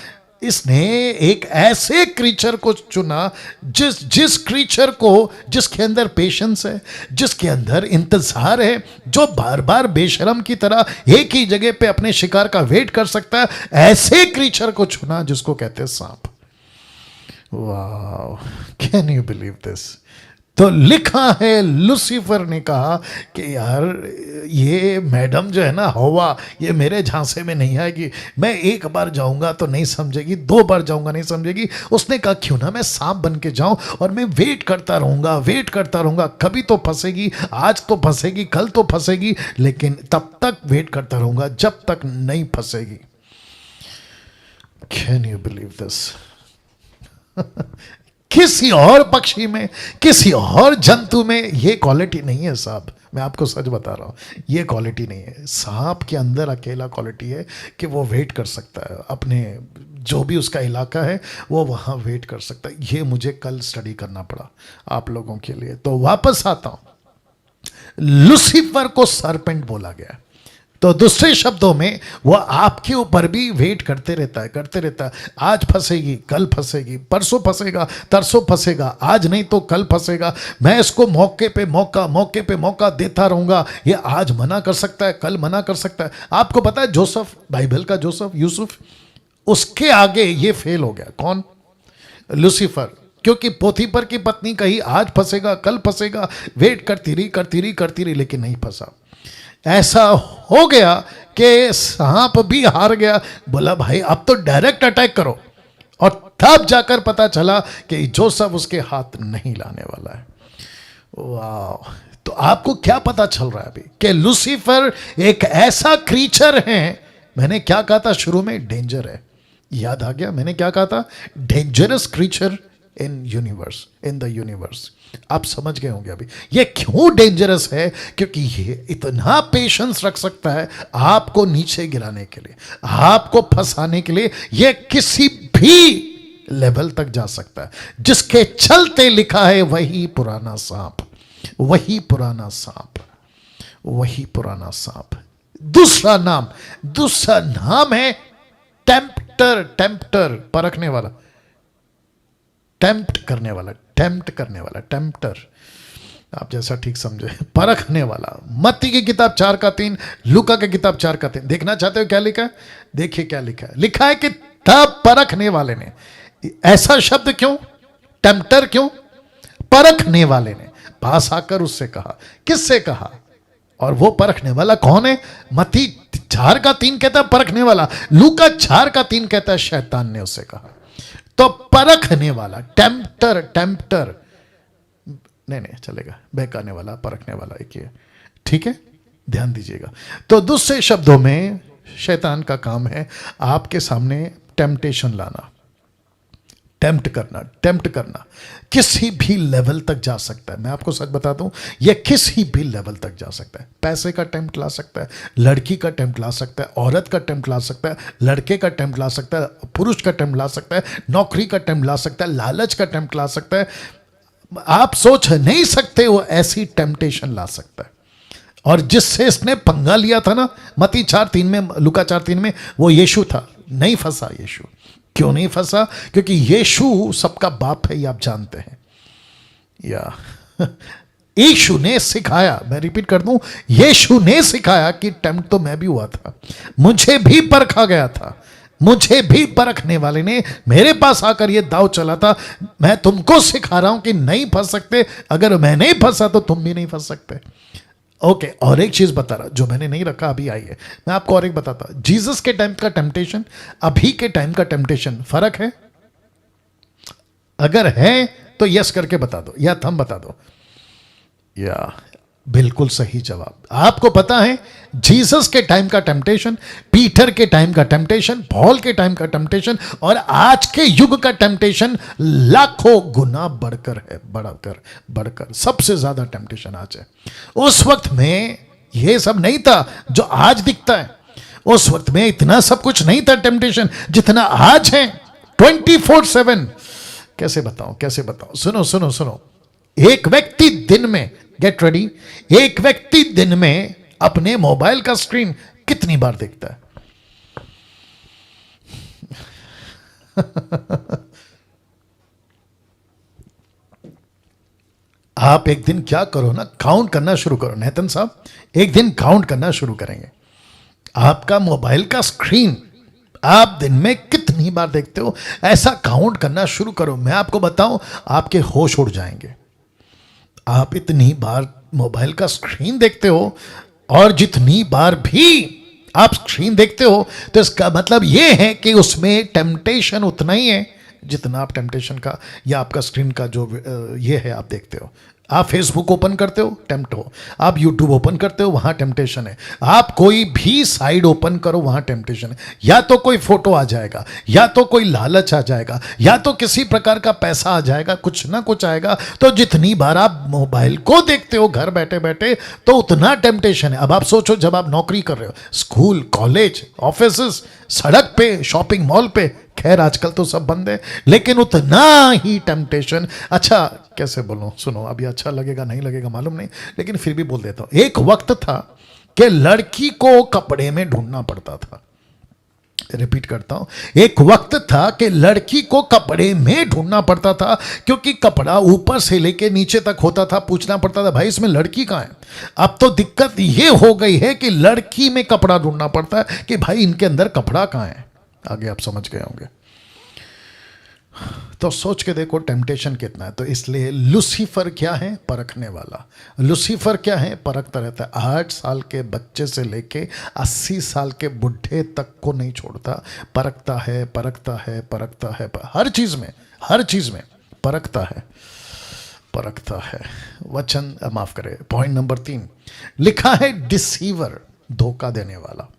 इसने एक ऐसे क्रीचर को चुना जिस क्रीचर को, जिसके अंदर पेशेंस है, जिसके अंदर इंतजार है, जो बार बार बेशरम की तरह एक ही जगह पे अपने शिकार का वेट कर सकता है। ऐसे क्रीचर को चुना जिसको कहते हैं सांप। वाह, कैन यू बिलीव दिस? तो लिखा है लूसीफर ने कहा कि यार ये मैडम जो है ना, हवा, ये मेरे झांसे में नहीं आएगी। मैं 1 बार जाऊंगा तो नहीं समझेगी, 2 बार जाऊंगा नहीं समझेगी। उसने कहा क्यों ना मैं सांप बन के जाऊं और मैं वेट करता रहूंगा, वेट करता रहूंगा, कभी तो फंसेगी, आज तो फंसेगी, कल तो फंसेगी, लेकिन तब तक वेट करता रहूंगा जब तक नहीं फंसेगी। Can you believe this? किसी और पक्षी में, किसी और जंतु में ये क्वालिटी नहीं है साहब। मैं आपको सच बता रहा हूँ, ये क्वालिटी नहीं है। सांप के अंदर अकेला क्वालिटी है कि वो वेट कर सकता है, अपने जो भी उसका इलाका है वो वहाँ वेट कर सकता है। ये मुझे कल स्टडी करना पड़ा आप लोगों के लिए। तो वापस आता हूँ, लूसीफर को सरपेंट बोला गया। तो दूसरे शब्दों में वो आपके ऊपर भी वेट करते रहता है, करते रहता है। आज फंसेगी, कल फंसेगी, परसों फंसेगा, तरसों फंसेगा, आज नहीं तो कल फंसेगा। मैं इसको मौके पे मौका, मौके पे मौका देता रहूंगा। ये आज मना कर सकता है, कल मना कर सकता है। आपको पता है जोसेफ, बाइबल का जोसेफ, यूसुफ, उसके आगे ये फेल हो गया। कौन? लूसीफर। क्योंकि पोतीफर की पत्नी कही आज फंसेगा, कल फंसेगा, वेट करती रही, करती रही, करती रही, लेकिन नहीं फंसा। ऐसा हो गया कि सांप भी हार गया। बोला भाई अब तो डायरेक्ट अटैक करो। और तब जाकर पता चला कि जोसेफ उसके हाथ नहीं लाने वाला है। वाह! तो आपको क्या पता चल रहा है अभी कि लूसीफर एक ऐसा क्रीचर है। मैंने क्या कहा था शुरू में? डेंजर है। याद आ गया मैंने क्या कहा था? Dangerous creature in universe, in the universe. आप समझ गए होंगे अभी ये क्यों डेंजरस है। क्योंकि ये इतना पेशेंस रख सकता है आपको नीचे गिराने के लिए, आपको फंसाने के लिए। ये किसी भी लेवल तक जा सकता है। जिसके चलते लिखा है वही पुराना सांप, वही पुराना सांप, वही पुराना सांप। दूसरा नाम है टेम्प्टर। टेम्प्टर, परखने वाला, टेम्प्ट करने वाला, टेम्प्ट करने वाला, टेम्प्टर। आप जैसा ठीक समझे, परखने वाला। मत्ती की किताब 4:3, लूका की किताब 4:3। देखना चाहते हो क्या लिखा है? देखिए क्या लिखा है। लिखा है कि तब परखने वाले ने, ऐसा शब्द क्यों? टेम्प्टर क्यों? परखने वाले ने पास आकर उससे कहा। किससे कहा? और वो परखने वाला कौन है? मत्ती 4:3 कहता है परखने वाला, लूका 4:3 कहता है शैतान ने उससे कहा। तो परखने वाला, टेम्प्टर, टेम्प्टर नहीं चलेगा, बहकाने वाला, परखने वाला एक ही है। ठीक है, ध्यान दीजिएगा। तो दूसरे शब्दों में शैतान का काम है आपके सामने टेम्पटेशन लाना, टेम्प्ट करना किसी भी लेवल तक जा सकता है। मैं आपको सच बताता हूं, यह किसी भी लेवल तक जा सकता है। पैसे का टेम्प्ट ला सकता है, लड़की का टेम्प्ट ला सकता है, औरत का टेम्प्ट ला सकता है, लड़के का टेम्प्ट ला सकता है, पुरुष का टेम्प्ट ला सकता है, नौकरी का टेम्प्ट ला सकता है, लालच का टेम्प्ट ला सकता है। आप सोच नहीं सकते वो ऐसी टेम्पटेशन ला सकता है। और जिससे इसने पंगा लिया था ना, मत्ती 4:3 में, लूका 4:3 में, वो यीशु था। नहीं फंसा यीशु। क्यों नहीं फंसा? क्योंकि यीशु सबका बाप है, ये आप जानते हैं। या यीशु ने सिखाया, मैं रिपीट कर दूं, यीशु ने सिखाया कि टेम्प्ट तो मैं भी हुआ था, मुझे भी परखा गया था, मुझे भी परखने वाले ने मेरे पास आकर ये दाव चला था। मैं तुमको सिखा रहा हूं कि नहीं फंस सकते। अगर मैं नहीं फंसा तो तुम भी नहीं फंस सकते। ओके, और एक चीज बता रहा जो मैंने नहीं रखा, अभी आई है, मैं आपको और एक बताता। जीसस के टाइम का टेम्पटेशन, अभी के टाइम का टेम्पटेशन, फर्क है? अगर है तो यस करके बता दो या थम बता दो। या बिल्कुल सही जवाब। आपको पता है जीसस के टाइम का टेम्पटेशन, पीटर के टाइम का टेम्पटेशन, पॉल के टाइम का टेम्पटेशन और आज के युग का टेम्पटेशन लाखों गुना बढ़कर है, बढ़कर सबसे ज्यादा टेम्पटेशन आज है। उस वक्त में यह सब नहीं था जो आज दिखता है। उस वक्त में इतना सब कुछ नहीं था टेम्पटेशन जितना आज है 24/7। कैसे बताऊं? सुनो। एक व्यक्ति दिन में, गेट रेडी, एक व्यक्ति दिन में अपने मोबाइल का स्क्रीन कितनी बार देखता है? आप एक दिन क्या करो ना, काउंट करना शुरू करो। नेतन साहब, एक दिन काउंट करना शुरू करेंगे, आपका मोबाइल का स्क्रीन आप दिन में कितनी बार देखते हो, ऐसा काउंट करना शुरू करो। मैं आपको बताऊं, आपके होश उड़ जाएंगे। आप इतनी बार मोबाइल का स्क्रीन देखते हो, और जितनी बार भी आप स्क्रीन देखते हो तो इसका मतलब यह है कि उसमें टेम्पटेशन उतना ही है जितना आप टेम्पटेशन का या आपका स्क्रीन का जो ये है आप देखते हो। आप फेसबुक ओपन करते हो, टेम्प्ट हो। आप यूट्यूब ओपन करते हो, वहां टेम्पटेशन है। आप कोई भी साइड ओपन करो, वहां टेम्पटेशन है। या तो कोई फोटो आ जाएगा, या तो कोई लालच आ जाएगा, या तो किसी प्रकार का पैसा आ जाएगा, कुछ ना कुछ आएगा। तो जितनी बार आप मोबाइल को देखते हो घर बैठे बैठे, तो उतना टेम्पटेशन है। अब आप सोचो, जब आप नौकरी कर रहे हो, स्कूल, कॉलेज, ऑफिस, सड़क पे, शॉपिंग मॉल पे, खैर आजकल तो सब बंद है, लेकिन उतना ही टेम्पटेशन। अच्छा, कैसे बोलूं, सुनो, अभी अच्छा लगेगा नहीं लगेगा मालूम नहीं, लेकिन फिर भी बोल देता हूं। एक वक्त था कि लड़की को कपड़े में ढूंढना पड़ता था। रिपीट करता हूं, एक वक्त था कि लड़की को कपड़े में ढूंढना पड़ता था, क्योंकि कपड़ा ऊपर से लेके नीचे तक होता था। पूछना पड़ता था, भाई इसमें लड़की कहां है? अब तो दिक्कत यह हो गई है कि लड़की में कपड़ा ढूंढना पड़ता है कि भाई इनके अंदर कपड़ा कहां है। आगे आप समझ गए होंगे। तो सोच के देखो टेम्पटेशन कितना है। तो इसलिए लूसीफर क्या है? परखने वाला। लूसीफर क्या है? परखता रहता है। 8 साल के बच्चे से लेके 80 साल के बुढ़े तक को नहीं छोड़ता। परखता है, हर चीज में परखता है। वचन माफ करे, पॉइंट नंबर 3 लिखा है डिसीवर, धोखा देने वाला।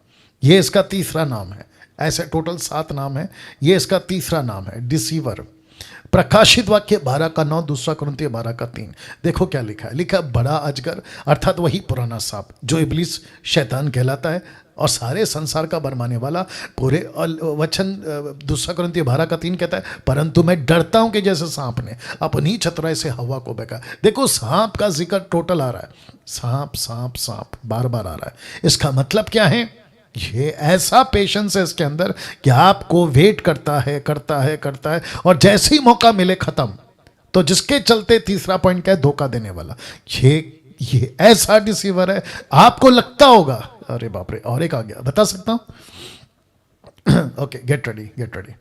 ये इसका तीसरा नाम है। ऐसे टोटल 7 नाम है, ये इसका तीसरा नाम है, डिसीवर। प्रकाशित वाक्य 12:9, दूसरा कुरिन्थियों 12:3। देखो क्या लिखा है। लिखा बड़ा अजगर, अर्थात वही पुराना सांप जो इब्लीस शैतान कहलाता है और सारे संसार का बरमाने वाला। पूरे वचन दूसरा कुरिन्थियों 12:3 कहता है, परंतु मैं डरता हूं कि जैसे सांप ने अपनी चतुराई से हवा को बहका। देखो सांप का जिक्र टोटल आ रहा है, सांप बार बार आ रहा है। इसका मतलब क्या है? ये ऐसा पेशेंस है इसके अंदर कि आपको वेट करता है और जैसे ही मौका मिले खत्म। तो जिसके चलते तीसरा पॉइंट क्या है? धोखा देने वाला। ये ऐसा डिसीवर है, आपको लगता होगा अरे बाप रे, और एक आ गया, बता सकता हूं। Okay, get ready.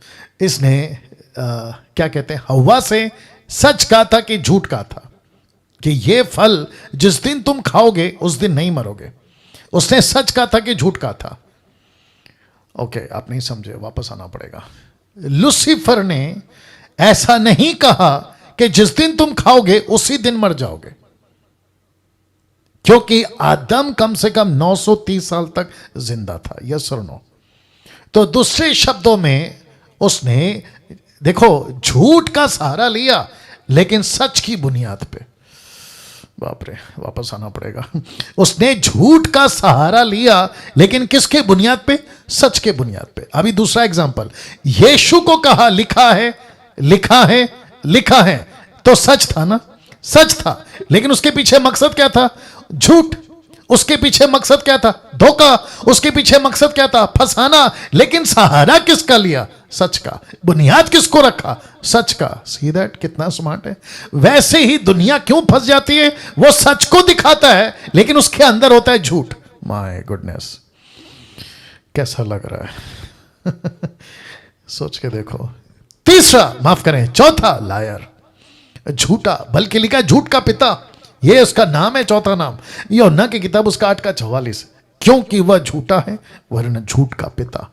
इसने क्या कहते हैं, हवा से सच कहा था कि झूठ कहा था कि ये फल जिस दिन तुम खाओगे उस दिन नहीं मरोगे। उसने सच कहा था कि झूठ कहा था। ओके, आप नहीं समझे, वापस आना पड़ेगा। लूसीफर ने ऐसा नहीं कहा कि जिस दिन तुम खाओगे उसी दिन मर जाओगे। क्योंकि आदम कम से कम 930 साल तक जिंदा था। यस और नो? तो दूसरे शब्दों में उसने देखो झूठ का सहारा लिया लेकिन सच की बुनियाद पे। बाप रे, वापस आना पड़ेगा। उसने झूठ का सहारा लिया लेकिन किसके बुनियाद पे? सच के बुनियाद पे। अभी दूसरा एग्जांपल, यीशु को कहा लिखा है, लिखा है, लिखा है, तो सच था ना? सच था, लेकिन उसके पीछे मकसद क्या था? झूठ। उसके पीछे मकसद क्या था? धोखा। उसके पीछे मकसद क्या था? फंसाना। लेकिन सहारा किसका लिया? सच का। बुनियाद किसको रखा? सच का। See that? कितना स्मार्ट है। वैसे ही दुनिया क्यों फंस जाती है? वो सच को दिखाता है लेकिन उसके अंदर होता है झूठ। माय गुडनेस, कैसा लग रहा है? सोच के देखो। तीसरा, माफ करें, चौथा, लायर, झूठा, बल्कि लिखा झूठ का पिता। ये उसका नाम है, चौथा नाम। यूहन्ना की किताब उसका 8:44, क्योंकि वह झूठा है वरन झूठ का पिता।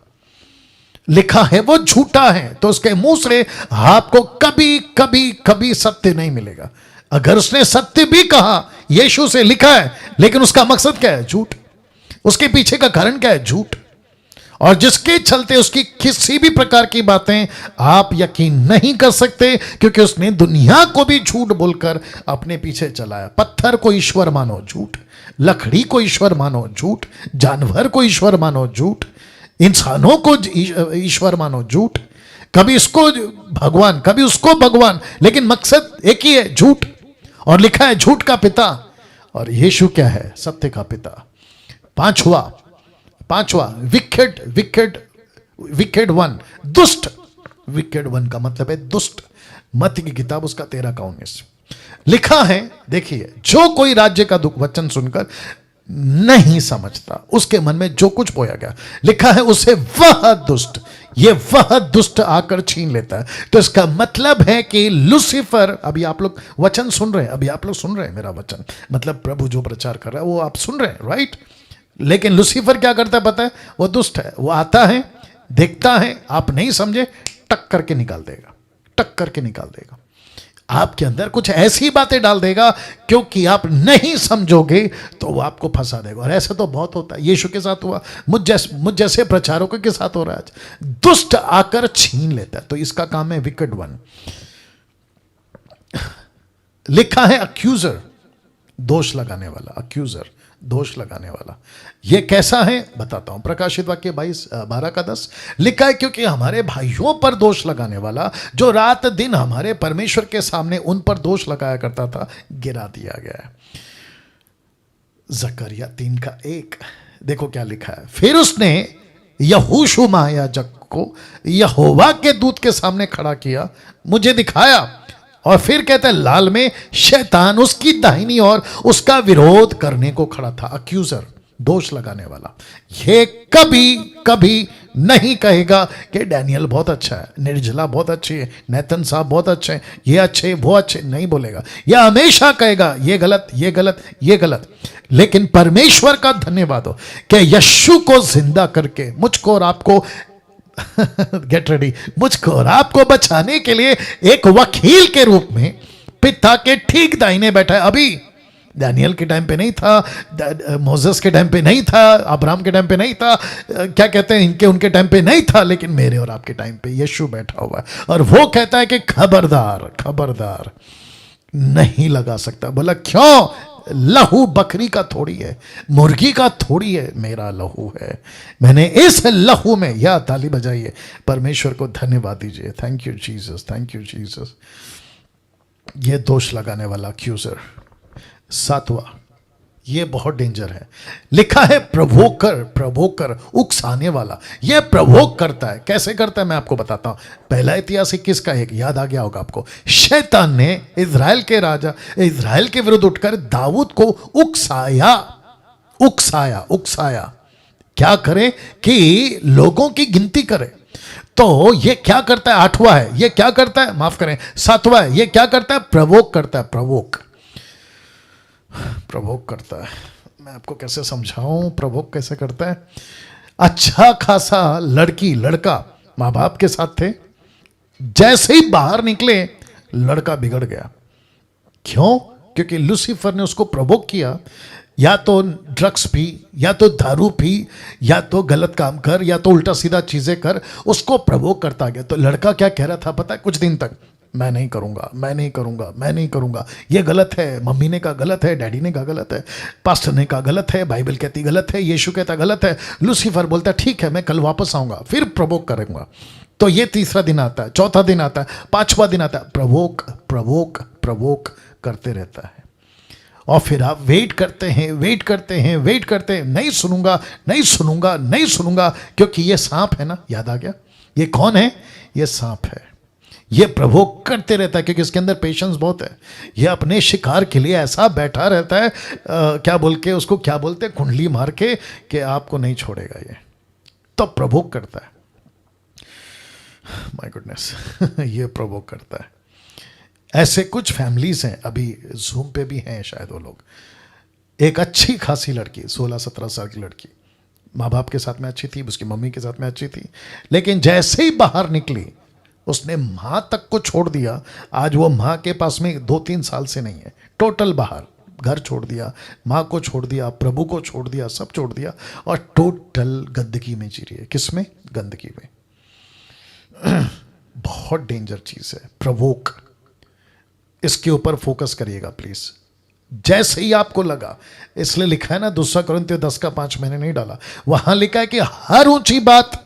लिखा है वो झूठा है, तो उसके मुंह से आपको कभी कभी कभी सत्य नहीं मिलेगा। अगर उसने सत्य भी कहा, यीशु से लिखा है, लेकिन उसका मकसद क्या है? झूठ। उसके पीछे का कारण क्या है? झूठ। और जिसके चलते उसकी किसी भी प्रकार की बातें आप यकीन नहीं कर सकते, क्योंकि उसने दुनिया को भी झूठ बोलकर अपने पीछे चलाया। पत्थर को ईश्वर मानो, झूठ। लकड़ी को ईश्वर मानो, झूठ। जानवर को ईश्वर मानो, झूठ। इंसानों को ईश्वर मानो, झूठ। कभी इसको भगवान, कभी उसको भगवान, लेकिन मकसद एक ही है, झूठ। और लिखा है झूठ का पिता। और यीशु क्या है? सत्य का पिता। पांचवा, विकेड, विकेड वन, दुष्ट। विकेड वन का मतलब है दुष्ट। मत्ती की किताब उसका 13:19 लिखा है। देखिए, जो कोई राज्य का दुख वचन सुनकर नहीं समझता, उसके मन में जो कुछ बोया गया, लिखा है उसे वह दुष्ट, ये वह दुष्ट आकर छीन लेता है। तो इसका मतलब है कि लूसीफर, अभी आप लोग वचन सुन रहे हैं, अभी आप लोग सुन रहे हैं मेरा वचन, मतलब प्रभु जो प्रचार कर रहा है वो आप सुन रहे हैं, राइट? लेकिन लूसीफर क्या करता है पता है? वो दुष्ट है। वो आता है, देखता है, आप नहीं समझे, टक करके निकाल देगा, टक करके निकाल देगा। आपके अंदर कुछ ऐसी बातें डाल देगा, क्योंकि आप नहीं समझोगे तो वो आपको फंसा देगा। और ऐसा तो बहुत होता है, यीशु के साथ हुआ, मुझ जैसे प्रचारकों के साथ हो रहा है आज। दुष्ट आकर छीन लेता है, तो इसका काम है विकेड वन। लिखा है अक्यूजर, दोष लगाने वाला, अक्यूजर, दोष लगाने वाला। ये कैसा है बताता हूं। प्रकाशित वाक्य 22:12-10 लिखा है, क्योंकि हमारे भाइयों पर दोष लगाने वाला, जो रात दिन हमारे परमेश्वर के सामने उन पर दोष लगाया करता था, गिरा दिया गया है। जकरिया 3:1 देखो क्या लिखा है। फिर उसने यहोशू महायाजक को यहोवा के दूत के सामने खड़ा किया, मुझे दिखाया, और फिर कहता है लाल में शैतान उसकी दाहिनी ओर उसका विरोध करने को खड़ा था। अक्यूजर, दोष लगाने वाला। ये कभी कभी नहीं कहेगा कि डैनियल बहुत अच्छा है, निर्जला बहुत अच्छी है, नेतन साहब बहुत अच्छे हैं, ये अच्छे वो अच्छे, नहीं बोलेगा। यह हमेशा कहेगा ये गलत, ये गलत, ये गलत। लेकिन परमेश्वर का धन्यवाद हो कि यीशु को जिंदा करके मुझको और आपको गेट रेडी, मुझको और आपको बचाने के लिए एक वकील के रूप में पिता के ठीक दाहिने बैठा है। अभी दानियल के टाइम पे नहीं था, मोसेस के टाइम पे नहीं था, अब्राहम के टाइम पे नहीं था, क्या कहते हैं इनके उनके टाइम पे नहीं था, लेकिन मेरे और आपके टाइम पे यीशु बैठा हुआ है। और वो कहता है कि खबरदार, खबरदार, नहीं लगा सकता। बोला क्यों? लहू बकरी का थोड़ी है, मुर्गी का थोड़ी है, मेरा लहू है। मैंने इस लहू में, या ताली बजाइए, परमेश्वर को धन्यवाद दीजिए। Thank you Jesus, thank you Jesus. ये दोष लगाने वाला अक्यूजर। 7वां, ये बहुत डेंजर है। लिखा है प्रवोकर, प्रवोकर, उकसाने वाला। ये प्रवोक करता है। कैसे करता है मैं आपको बताता हूं। पहला इतिहास 21 का एक याद आ गया होगा आपको। शैतान ने इजराइल के राजा, इजराइल के विरुद्ध उठकर दाऊद को उकसाया, उकसाया, उकसाया। क्या करे? कि लोगों की गिनती करे। तो ये क्या करता है? 8वां है। ये क्या करता है? माफ करें, 7वां है। ये क्या करता है? प्रवोक करता है, प्रवोक, प्रवोक करता है। मैं आपको कैसे समझाऊं प्रवोक कैसे करता है। अच्छा खासा लड़की लड़का माँ बाप के साथ थे, जैसे ही बाहर निकले लड़का बिगड़ गया। क्यों? क्योंकि लूसीफर ने उसको प्रवोक किया या तो ड्रग्स पी, या तो दारू पी, या तो गलत काम कर, या तो उल्टा सीधा चीजें कर, उसको प्रवोक करता गया। तो लड़का क्या कह रहा था पता है कुछ दिन तक, मैं नहीं करूंगा, मैं नहीं करूंगा, मैं नहीं करूंगा, ये गलत है, मम्मी ने कहा गलत है, डैडी ने कहा गलत है, पास्टर ने कहा गलत है, बाइबल कहती गलत है, यीशु कहता गलत है। लूसीफर बोलता ठीक है, मैं कल वापस आऊंगा, फिर प्रवोक करूंगा। तो ये तीसरा दिन आता है, चौथा दिन आता है, पांचवा दिन आता है, प्रवोक प्रवोक प्रवोक करते रहता है। और फिर आप वेट करते हैं, वेट करते हैं, वेट करते हैं, नहीं सुनूंगा, नहीं सुनूंगा, नहीं सुनूंगा, क्योंकि ये सांप है ना, याद आ गया, ये कौन है, ये सांप है। ये प्रवोक करते रहता है क्योंकि इसके अंदर पेशेंस बहुत है। ये अपने शिकार के लिए ऐसा बैठा रहता है, क्या बोल के उसको, क्या बोलते हैं, कुंडली मार के, कि आपको नहीं छोड़ेगा ये। तो प्रवोक करता है, माय गुडनेस ये प्रवोक करता है। ऐसे कुछ फैमिलीज हैं, अभी जूम पे भी हैं शायद वो लोग। एक अच्छी खासी लड़की, 16-17 साल की लड़की, माँ बाप के साथ में अच्छी थी, उसकी मम्मी के साथ में अच्छी थी, लेकिन जैसे ही बाहर निकली उसने माँ तक को छोड़ दिया। आज वो माँ के पास में 2-3 साल से नहीं है, टोटल बाहर, घर छोड़ दिया, माँ को छोड़ दिया, प्रभु को छोड़ दिया, सब छोड़ दिया, और टोटल गंदगी में जी रही है। किस में? गंदगी में। बहुत डेंजर चीज है प्रवोक। इसके ऊपर फोकस करिएगा प्लीज। जैसे ही आपको लगा, इसलिए लिखा है ना, 2 कुरिन्थियों 10:5 मैंने नहीं डाला, वहां लिखा है कि हर ऊंची बात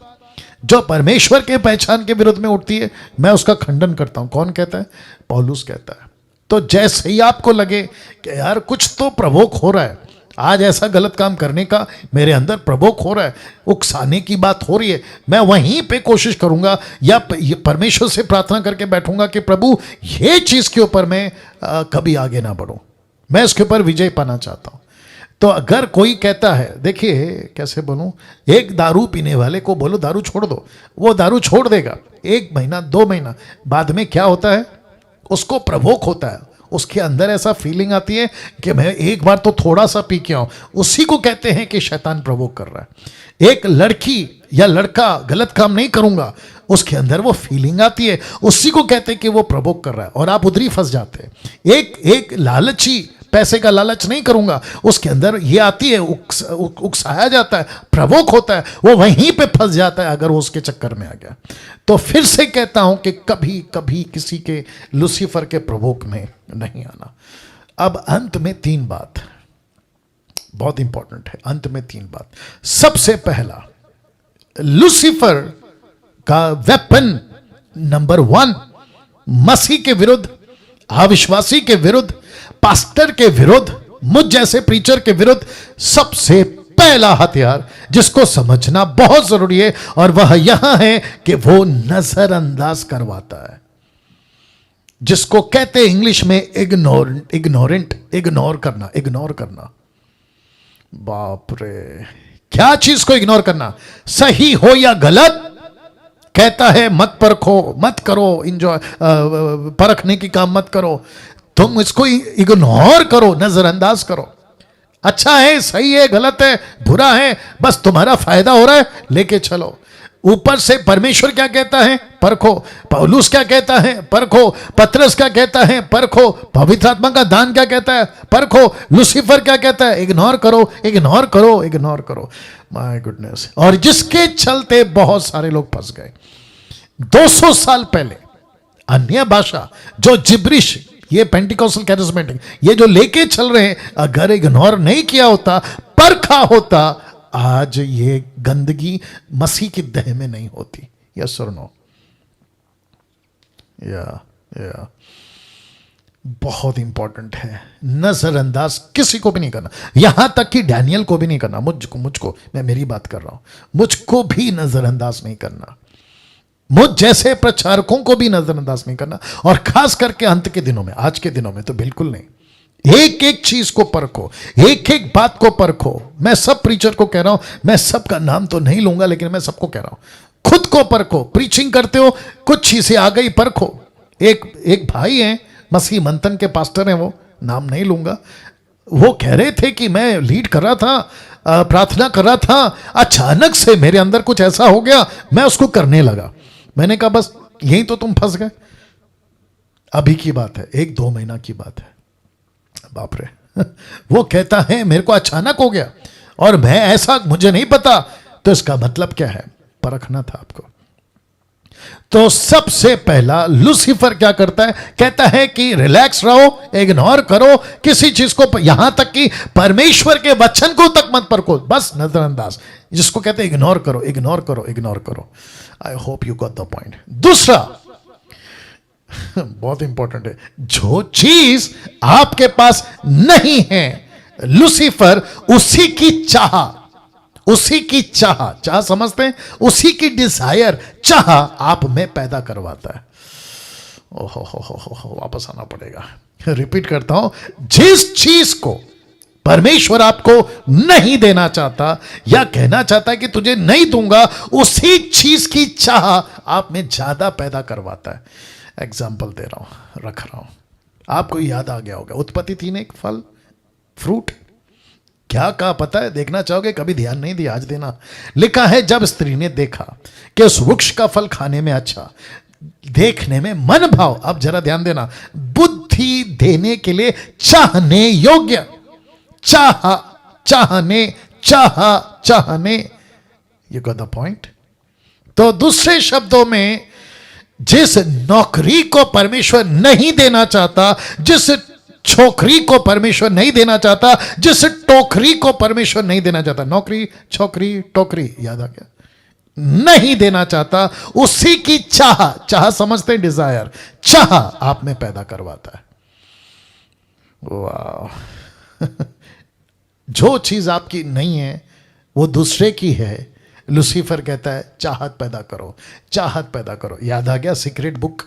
जो परमेश्वर के पहचान के विरुद्ध में उठती है, मैं उसका खंडन करता हूं। कौन कहता है? पौलुस कहता है। तो जैसे ही आपको लगे कि यार कुछ तो प्रवोक हो रहा है, आज ऐसा गलत काम करने का मेरे अंदर प्रवोक हो रहा है, उकसाने की बात हो रही है, मैं वहीं पे कोशिश करूंगा या परमेश्वर से प्रार्थना करके बैठूंगा कि प्रभु ये चीज के ऊपर मैं कभी आगे ना बढ़ूं, मैं इसके ऊपर विजय पाना चाहता हूं। तो अगर कोई कहता है, देखिए कैसे बोलूं, एक दारू पीने वाले को बोलो दारू छोड़ दो, वो दारू छोड़ देगा। 1 महीना 2 महीना बाद में क्या होता है, उसको प्रवोक होता है, उसके अंदर ऐसा फीलिंग आती है कि मैं एक बार तो थोड़ा सा पी के आऊं। उसी को कहते हैं कि शैतान प्रवोक कर रहा है। एक लड़की या लड़का गलत काम नहीं करूंगा, उसके अंदर वो फीलिंग आती है, उसी को कहते हैं कि वो प्रवोक कर रहा है, और आप उधर ही फंस जाते हैं। एक लालची, पैसे का लालच नहीं करूंगा, उसके अंदर ये आती है, उकसाया जाता है, प्रवोक होता है, वो वहीं पे फंस जाता है अगर वो उसके चक्कर में आ गया। तो फिर से कहता हूं कि कभी कभी किसी के लूसीफर के प्रवोक में नहीं आना। अब अंत में 3 बात बहुत इंपॉर्टेंट है। अंत में 3 बात। सबसे पहला, लूसीफर का वेपन नंबर 1 मसीह के विरुद्ध, अविश्वासी के विरुद्ध, पास्टर के विरुद्ध, मुझ जैसे प्रीचर के विरुद्ध सबसे पहला हथियार जिसको समझना बहुत जरूरी है, और वह यहां है कि वो नजरअंदाज करवाता है, जिसको कहते हैं इंग्लिश में इग्नोर करना। बाप रे, क्या चीज को इग्नोर करना? सही हो या गलत, कहता है मत परखो, मत करो, इंजॉय, परखने की काम मत करो, तुम इसको इग्नोर करो, नजरअंदाज करो। अच्छा है, सही है, गलत है, बुरा है, बस तुम्हारा फायदा हो रहा है, लेके चलो। ऊपर से परमेश्वर क्या कहता है? परखो। पौलुस क्या कहता है? परखो। पतरस क्या कहता है? परखो। पवित्र आत्मा का दान क्या कहता है? परखो। लूसीफर क्या कहता है? इग्नोर करो, इग्नोर करो, इग्नोर करो। My goodness. और जिसके चलते बहुत सारे लोग फंस गए। 200 साल पहले अन्य भाषा, जो जिब्रिश, ये पेंटिकोस्टल कैरिस्मेटिक, ये जो लेके चल रहे हैं, अगर इग्नोर नहीं किया होता, परखा होता, आज ये गंदगी मसीह की देह में नहीं होती। यस और नो? या बहुत इंपॉर्टेंट है। नजरअंदाज किसी को भी नहीं करना, यहां तक कि डैनियल को भी नहीं करना। मुझको मैं मेरी बात कर रहा हूं, मुझको भी नजरअंदाज नहीं करना, मुझ जैसे प्रचारकों को भी नजरअंदाज नहीं करना, और खास करके अंत के दिनों में, आज के दिनों में तो बिल्कुल नहीं। एक एक चीज को परखो, एक एक बात को परखो। मैं सब प्रीचर को कह रहा हूं, मैं सबका नाम तो नहीं लूंगा, लेकिन मैं सबको कह रहा हूं, खुद को परखो। प्रीचिंग करते हो, कुछ चीजें आ गई, परखो। एक भाई हैं, मसीह मंथन के पास्टर हैं, वो नाम नहीं लूंगा, वो कह रहे थे कि मैं लीड कर रहा था, प्रार्थना कर रहा था, अचानक से मेरे अंदर कुछ ऐसा हो गया, मैं उसको करने लगा। मैंने कहा बस यही तो तुम फंस गए। अभी की बात है, 1-2 महीना की बात है। बाप रे वो कहता है मेरे को अचानक हो गया और मैं ऐसा, मुझे नहीं पता, तो इसका मतलब क्या है? परखना था आपको। तो सबसे पहला लूसीफर क्या करता है? कहता है कि रिलैक्स रहो, इग्नोर करो किसी चीज को, यहां तक कि परमेश्वर के वचन को तक मत परखो, बस नजरअंदाज, जिसको कहते हैं इग्नोर करो, इग्नोर करो, इग्नोर करो। I hope you got the point. दूसरा बहुत इंपॉर्टेंट है, जो चीज आपके पास नहीं है, लूसीफर उसी की चाह, उसी की चाह समझते हैं, उसी की डिजायर, चाह आप में पैदा करवाता है। ओहो, वापस आना पड़ेगा, रिपीट करता हूं, जिस चीज को परमेश्वर आपको नहीं देना चाहता या कहना चाहता है कि तुझे नहीं दूंगा, उसी चीज की चाह आप में ज्यादा पैदा करवाता है। एग्जाम्पल दे रहा हूं, रख रहा हूं, आपको याद आ गया होगा, उत्पत्ति 3 एक फल, फ्रूट, क्या कहा पता है? देखना चाहोगे? कभी ध्यान नहीं दिया, आज देना। लिखा है जब स्त्री ने देखा कि उस वृक्ष का फल खाने में अच्छा, देखने में मन भाव, अब जरा ध्यान देना, बुद्धि देने के लिए चाहने योग्य, चाहने, यू गॉट द पॉइंट। तो दूसरे शब्दों में, जिस नौकरी को परमेश्वर नहीं देना चाहता, जिस छोकरी को परमेश्वर नहीं देना चाहता, जिस टोकरी को परमेश्वर नहीं देना चाहता, नौकरी, छोकरी, टोकरी, याद आ गया, नहीं देना चाहता, उसी की चाह समझते हैं, डिजायर, चाह आप में पैदा करवाता है। वाह जो चीज आपकी नहीं है वो दूसरे की है, लूसीफर कहता है चाहत पैदा करो, चाहत पैदा करो। याद आ गया सीक्रेट बुक,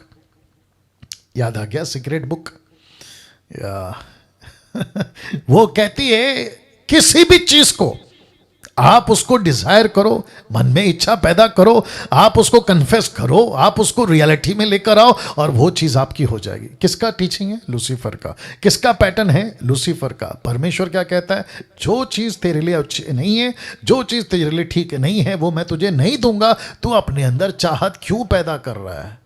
याद आ गया सीक्रेट बुक, वो कहती है किसी भी चीज को आप उसको डिजायर करो, मन में इच्छा पैदा करो, आप उसको कन्फेस करो, आप उसको रियलिटी में लेकर आओ और वो चीज आपकी हो जाएगी। किसका टीचिंग है? लूसीफर का। किसका पैटर्न है? लूसीफर का। परमेश्वर क्या कहता है? जो चीज तेरे लिए अच्छी नहीं है, जो चीज तेरे लिए ठीक नहीं है, वो मैं तुझे नहीं दूंगा। तू अपने अंदर चाहत क्यों पैदा कर रहा है?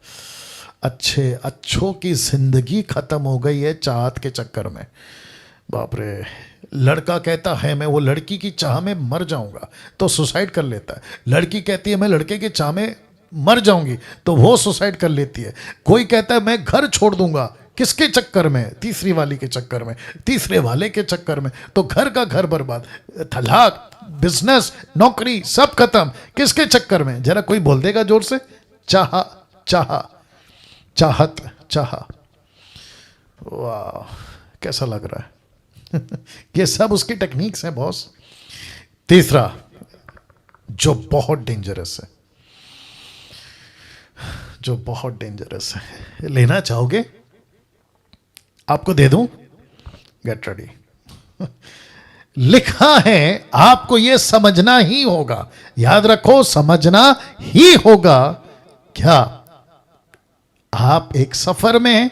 अच्छों की जिंदगी खत्म हो गई है चाहत के चक्कर में। बाप रे, लड़का कहता है मैं वो लड़की की चाह में मर जाऊंगा, तो सुसाइड कर लेता है। लड़की कहती है मैं लड़के की चाह में मर जाऊंगी, तो वो सुसाइड कर लेती है। कोई कहता है मैं घर छोड़ दूंगा, किसके चक्कर में? तीसरी वाली के चक्कर में, तीसरे वाले के चक्कर में, तो घर का घर बर्बाद, तलाक, बिजनेस, नौकरी सब खत्म। किसके चक्कर में? जरा कोई बोल देगा जोर से? चाहत। वाह, कैसा लग रहा है? ये सब उसकी टेक्निक्स हैं बॉस। तीसरा जो बहुत डेंजरस है, जो बहुत डेंजरस है, लेना चाहोगे? आपको दे दूं? Get ready. लिखा है आपको यह समझना ही होगा, याद रखो, समझना ही होगा। क्या आप एक सफर में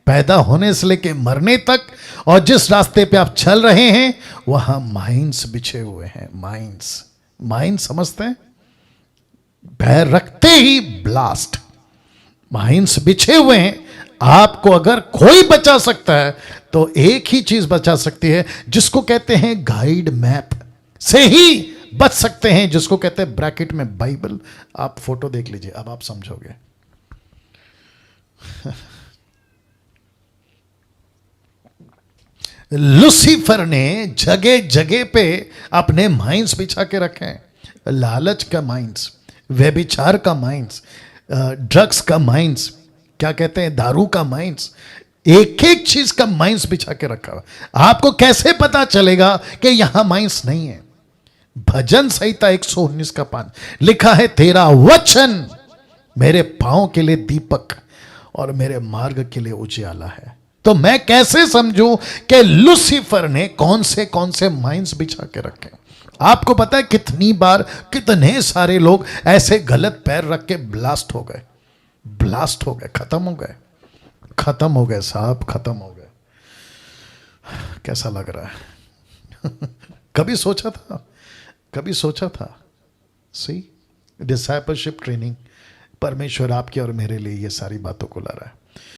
पैदा होने से लेके मरने तक, और जिस रास्ते पे आप चल रहे हैं वहां माइंस बिछे हुए हैं। माइंस समझते हैं? पैर रखते ही ब्लास्ट, माइंस बिछे हुए हैं। आपको अगर कोई बचा सकता है तो एक ही चीज बचा सकती है, जिसको कहते हैं गाइड मैप से ही बच सकते हैं, जिसको कहते हैं ब्रैकेट में बाइबल। आप फोटो देख लीजिए, अब आप समझोगे। लूसीफर ने जगह जगह पे अपने माइंस बिछा के रखे हैं। लालच का माइंस, व्यभिचार का माइंस, ड्रग्स का माइंस, क्या कहते हैं, दारू का माइंस, एक एक चीज का माइंस बिछा के रखा हुआ। आपको कैसे पता चलेगा कि यहां माइंस नहीं है? भजन संहिता 119 का 5 लिखा है, तेरा वचन मेरे पांव के लिए दीपक और मेरे मार्ग के लिए उजियाला है। तो मैं कैसे समझूं कि लूसीफर ने कौन से माइंस बिछा के रखे? आपको पता है कितनी बार कितने सारे लोग ऐसे गलत पैर रख के ब्लास्ट हो गए, खत्म हो गए साहब, खत्म हो गए। कैसा लग रहा है? कभी सोचा था? सी डिसाइपलशिप ट्रेनिंग, परमेश्वर आपके और मेरे लिए ये सारी बातों को ला रहा है।